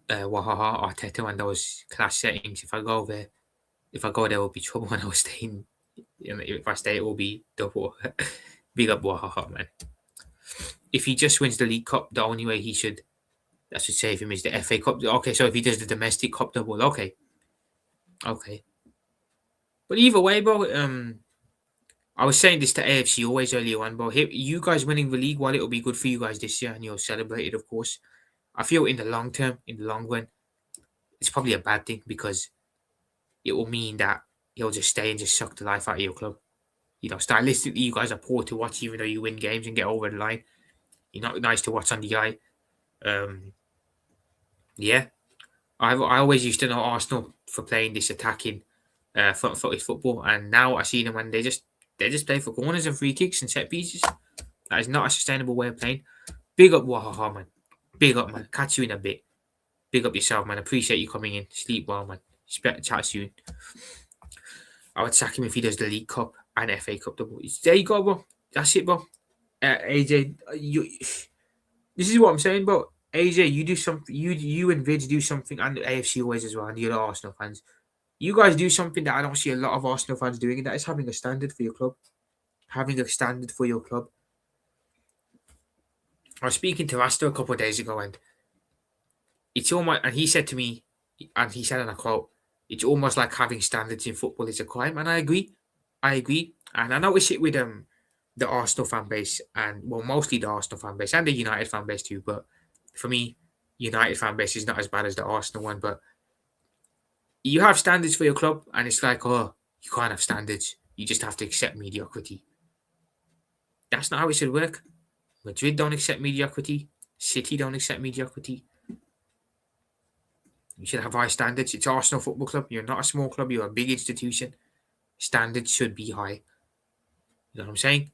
Wahaha, Arteta and those class settings. If I go there, it will be trouble. When I was staying, if I stay, it will be double. Big up Wahaha, man. If he just wins the League Cup, the only way he should that should save him is the FA Cup. Okay, so if he does the domestic cup double, okay. But either way, bro, I was saying this to AFC always earlier on, bro. You guys winning the league, while it'll be good for you guys this year and you'll celebrate it, of course. I feel in the long term, in the long run, it's probably a bad thing because it will mean that he'll just stay and just suck the life out of your club. You know, stylistically, you guys are poor to watch, even though you win games and get over the line. You're not nice to watch on the eye. Yeah, I always used to know Arsenal for playing this attacking front-footed football, and now I see them and they just play for corners and free kicks and set pieces. That is not a sustainable way of playing. Big up Wahaha, man. Big up, man. Catch you in a bit. Big up yourself, man. Appreciate you coming in. Sleep well, man. Chat soon. I would sack him if he does the League Cup and FA Cup double. There you go, bro. That's it, bro. AJ, this is what I'm saying, bro. AJ, you do something. You and Vidge do something, and the AFC always as well, and the other Arsenal fans. You guys do something that I don't see a lot of Arsenal fans doing, and that is having a standard for your club. Having a standard for your club. I was speaking to Rasta a couple of days ago, and it's almost, and he said to me, and he said, and I quote, "It's almost like having standards in football is a crime," and I agree. I agree, and I notice it with the Arsenal fan base, and well, mostly the Arsenal fan base and the United fan base too. But for me, United fan base is not as bad as the Arsenal one, but you have standards for your club, and it's like, oh, you can't have standards. You just have to accept mediocrity. That's not how it should work. Madrid don't accept mediocrity. City don't accept mediocrity. You should have high standards. It's Arsenal Football Club. You're not a small club. You're a big institution. Standards should be high. You know what I'm saying?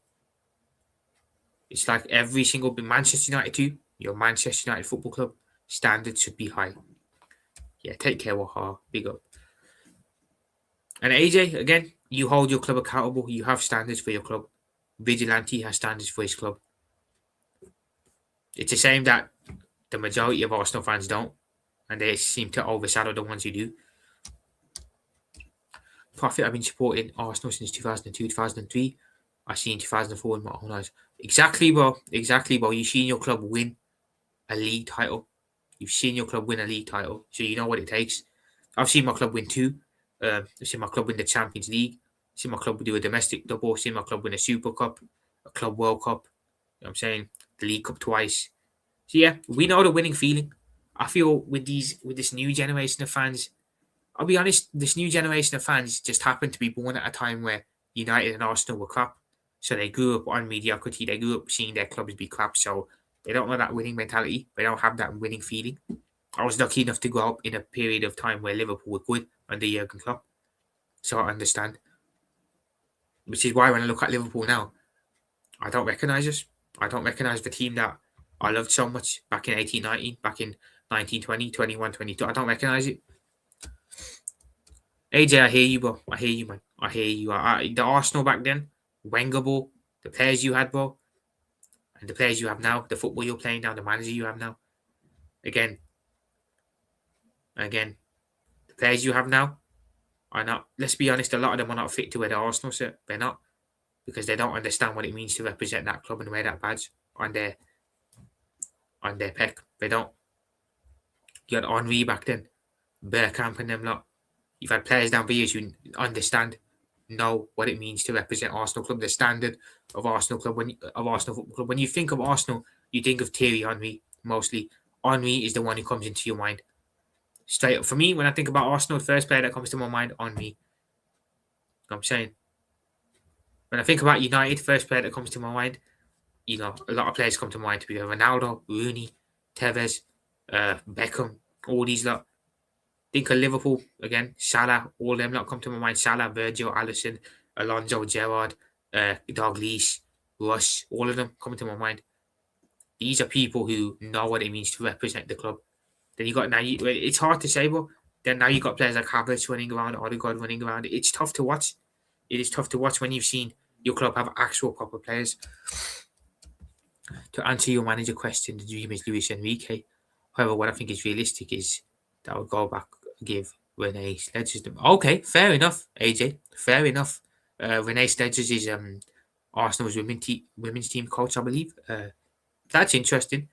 It's like every single Manchester United too. You're Manchester United Football Club. Standards should be high. Yeah, take care, Waha. Big up. And AJ, again, you hold your club accountable. You have standards for your club. Vigilante has standards for his club. It's a shame that the majority of Arsenal fans don't, and they seem to overshadow the ones who do. Profit, I've been supporting Arsenal since 2002, 2003. I seen 2004 in my own eyes. Exactly, bro. Exactly, bro. You've seen your club win a league title. You've seen your club win a league title, so you know what it takes. I've seen my club win two. I've seen my club win the Champions League. I've seen my club do a domestic double. I've seen my club win a Super Cup, a Club World Cup. You know what I'm saying? The League Cup twice. So yeah, we know the winning feeling. I feel with this new generation of fans, I'll be honest, this new generation of fans just happened to be born at a time where United and Arsenal were crap. So they grew up on mediocrity. They grew up seeing their clubs be crap. So they don't know that winning mentality. They don't have that winning feeling. I was lucky enough to grow up in a period of time where Liverpool were good under Jurgen Klopp. So I understand. Which is why when I look at Liverpool now, I don't recognise us. I don't recognise the team that I loved so much back in 1819, back in 1920, 21, 22. I don't recognise it. AJ, I hear you, bro. I hear you, man. I hear you. The Arsenal back then, Wenger ball, the players you had, bro, and the players you have now, the football you're playing now, the manager you have now. Again, the players you have now are not. Let's be honest, a lot of them are not fit to wear the Arsenal shirt. They're not, because they don't understand what it means to represent that club and wear that badge on their pec. They don't. You had Henri back then, Bergkamp and them lot. You've had players down the years who understand, know what it means to represent Arsenal club, the standard of Arsenal club. Arsenal Football Club. When you think of Arsenal, you think of Thierry Henry mostly. Henry is the one who comes into your mind. Straight up for me, when I think about Arsenal, the first player that comes to my mind, Henry. You know what I'm saying? When I think about United, first player that comes to my mind, a lot of players come to mind. To be Ronaldo, Rooney, Tevez, Beckham, all these lot. Think of Liverpool again, Salah, all them lot come to my mind. Salah, Virgil, Alisson, Alonso, Gerrard, Dalglish, Russ, all of them come to my mind. These are people who know what it means to represent the club. Then you got it's hard to say, but then now you got players like Havertz running around, Odegaard running around. It's tough to watch. It is tough to watch when you've seen your club have actual proper players. To answer your manager question, the dream is Luis Enrique. However, what I think is realistic is that I would go back and give Rene Sledges. Okay, fair enough, AJ. Fair enough. Rene Sledges is Arsenal's women's team coach, I believe. That's interesting.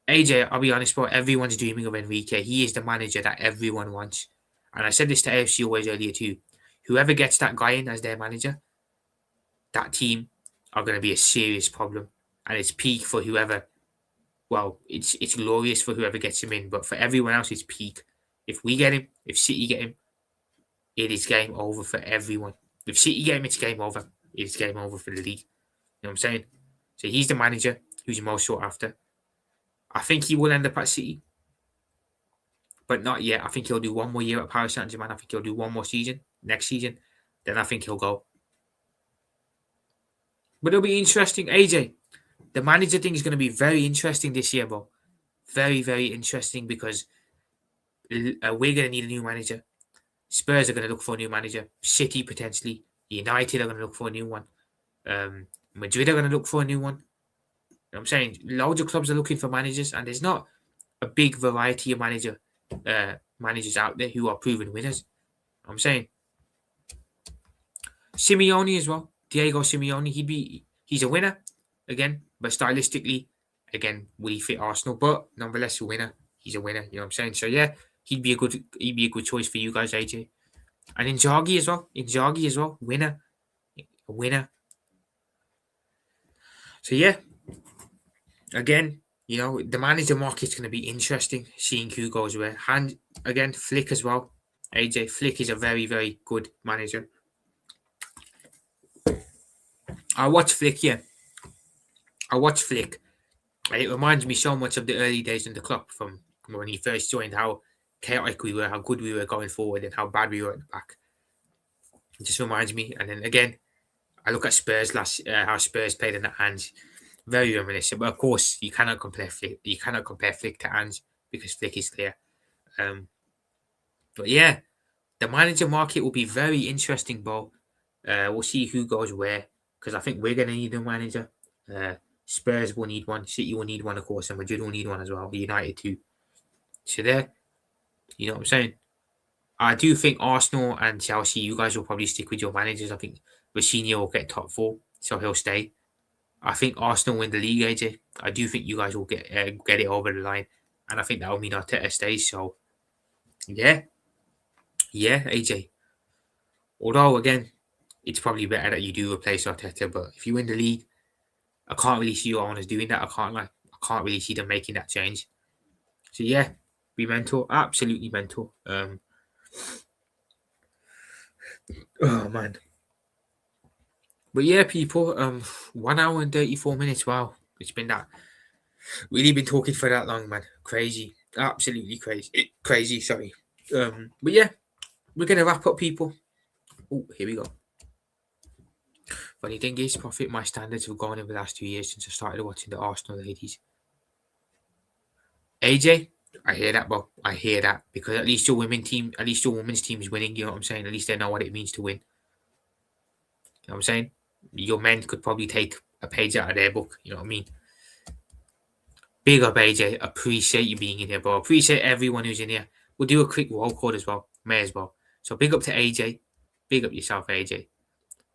AJ, I'll be honest, bro. Everyone's dreaming of Enrique. He is the manager that everyone wants. And I said this to AFC always earlier too. Whoever gets that guy in as their manager, that team are going to be a serious problem. And it's peak for whoever. Well, it's glorious for whoever gets him in, but for everyone else, it's peak. If we get him, if City get him, it is game over for everyone. If City get him, it's game over. It's game over for the league. You know what I'm saying? So he's the manager who's most sought after. I think he will end up at City, but not yet. I think he'll do one more year at Paris Saint-Germain. I think he'll do one more season, next season. Then I think he'll go. But it'll be interesting. AJ, the manager thing is going to be very interesting this year, bro. Very, very interesting because we're going to need a new manager. Spurs are going to look for a new manager. City, potentially. United are going to look for a new one. Madrid are going to look for a new one. You know what I'm saying? Loads of clubs are looking for managers, and there's not a big variety of managers out there who are proven winners. You know what I'm saying? Simeone as well. Diego Simeone, he's a winner again, but stylistically, again, will he fit Arsenal? But nonetheless, a winner. He's a winner. You know what I'm saying? So yeah, he'd be a good choice for you guys, AJ. And Inzaghi as well. Winner. A winner. So yeah. Again, the manager market's going to be interesting, seeing who goes where. And again, Flick as well. AJ, Flick is a very, very good manager. I watch Flick, yeah. And it reminds me so much of the early days in the club from when he first joined, how chaotic we were, how good we were going forward, and how bad we were at the back. It just reminds me. And then again, I look at Spurs how Spurs played in the hands. Very reminiscent, but of course you cannot compare Flick. You cannot compare Flick to Ange because Flick is clear. But yeah, the manager market will be very interesting, Bo. We'll see who goes where because I think we're going to need a manager. Spurs will need one. City will need one, of course, and Madrid will need one as well. United too. So there, you know what I'm saying. I do think Arsenal and Chelsea, you guys will probably stick with your managers. I think Rossinho will get top 4, so he'll stay. I think Arsenal win the league, AJ. I do think you guys will get it over the line. And I think that will mean Arteta stays. So, yeah. Yeah, AJ. Although, again, it's probably better that you do replace Arteta. But if you win the league, I can't really see your owners doing that. I can't really see them making that change. So, yeah. Be mental. Absolutely mental. Oh, man. But yeah, people, 1 hour and 34 minutes. Wow. It's been that. Really been talking for that long, man. Crazy. Absolutely crazy. Crazy, sorry. But yeah, we're going to wrap up, people. Oh, here we go. Funny thing is, Profit, my standards have gone in the last 2 years since I started watching the Arsenal ladies. AJ, I hear that, bro. I hear that. Because at least your women's team is winning, you know what I'm saying? At least they know what it means to win. You know what I'm saying? Your men could probably take a page out of their book, you know what I mean? Big up, AJ. Appreciate you being in here, bro. Appreciate everyone who's in here. We'll do a quick roll call as well. May as well. So big up to AJ. Big up yourself, AJ.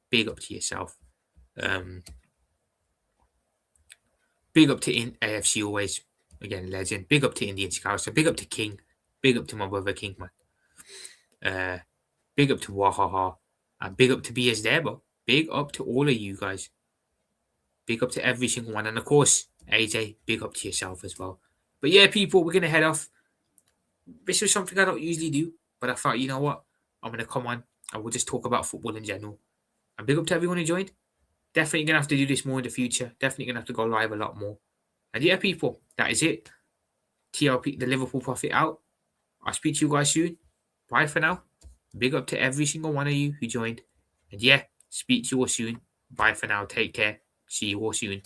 Big up to yourself. Big up to AFC always. Again, legend. Big up to Indian Scouts. So big up to King. Big up to my brother King, man. Big up to Wahaha. And big up to BS there, but big up to all of you guys. Big up to every single one. And of course, AJ, big up to yourself as well. But yeah, people, we're going to head off. This was something I don't usually do, but I thought, you know what? I'm going to come on and we'll just talk about football in general. And big up to everyone who joined. Definitely going to have to do this more in the future. Definitely going to have to go live a lot more. And yeah, people, that is it. TLP, the Liverpool Prophet out. I'll speak to you guys soon. Bye for now. Big up to every single one of you who joined. And yeah, speak to you all soon. Bye for now. Take care. See you all soon.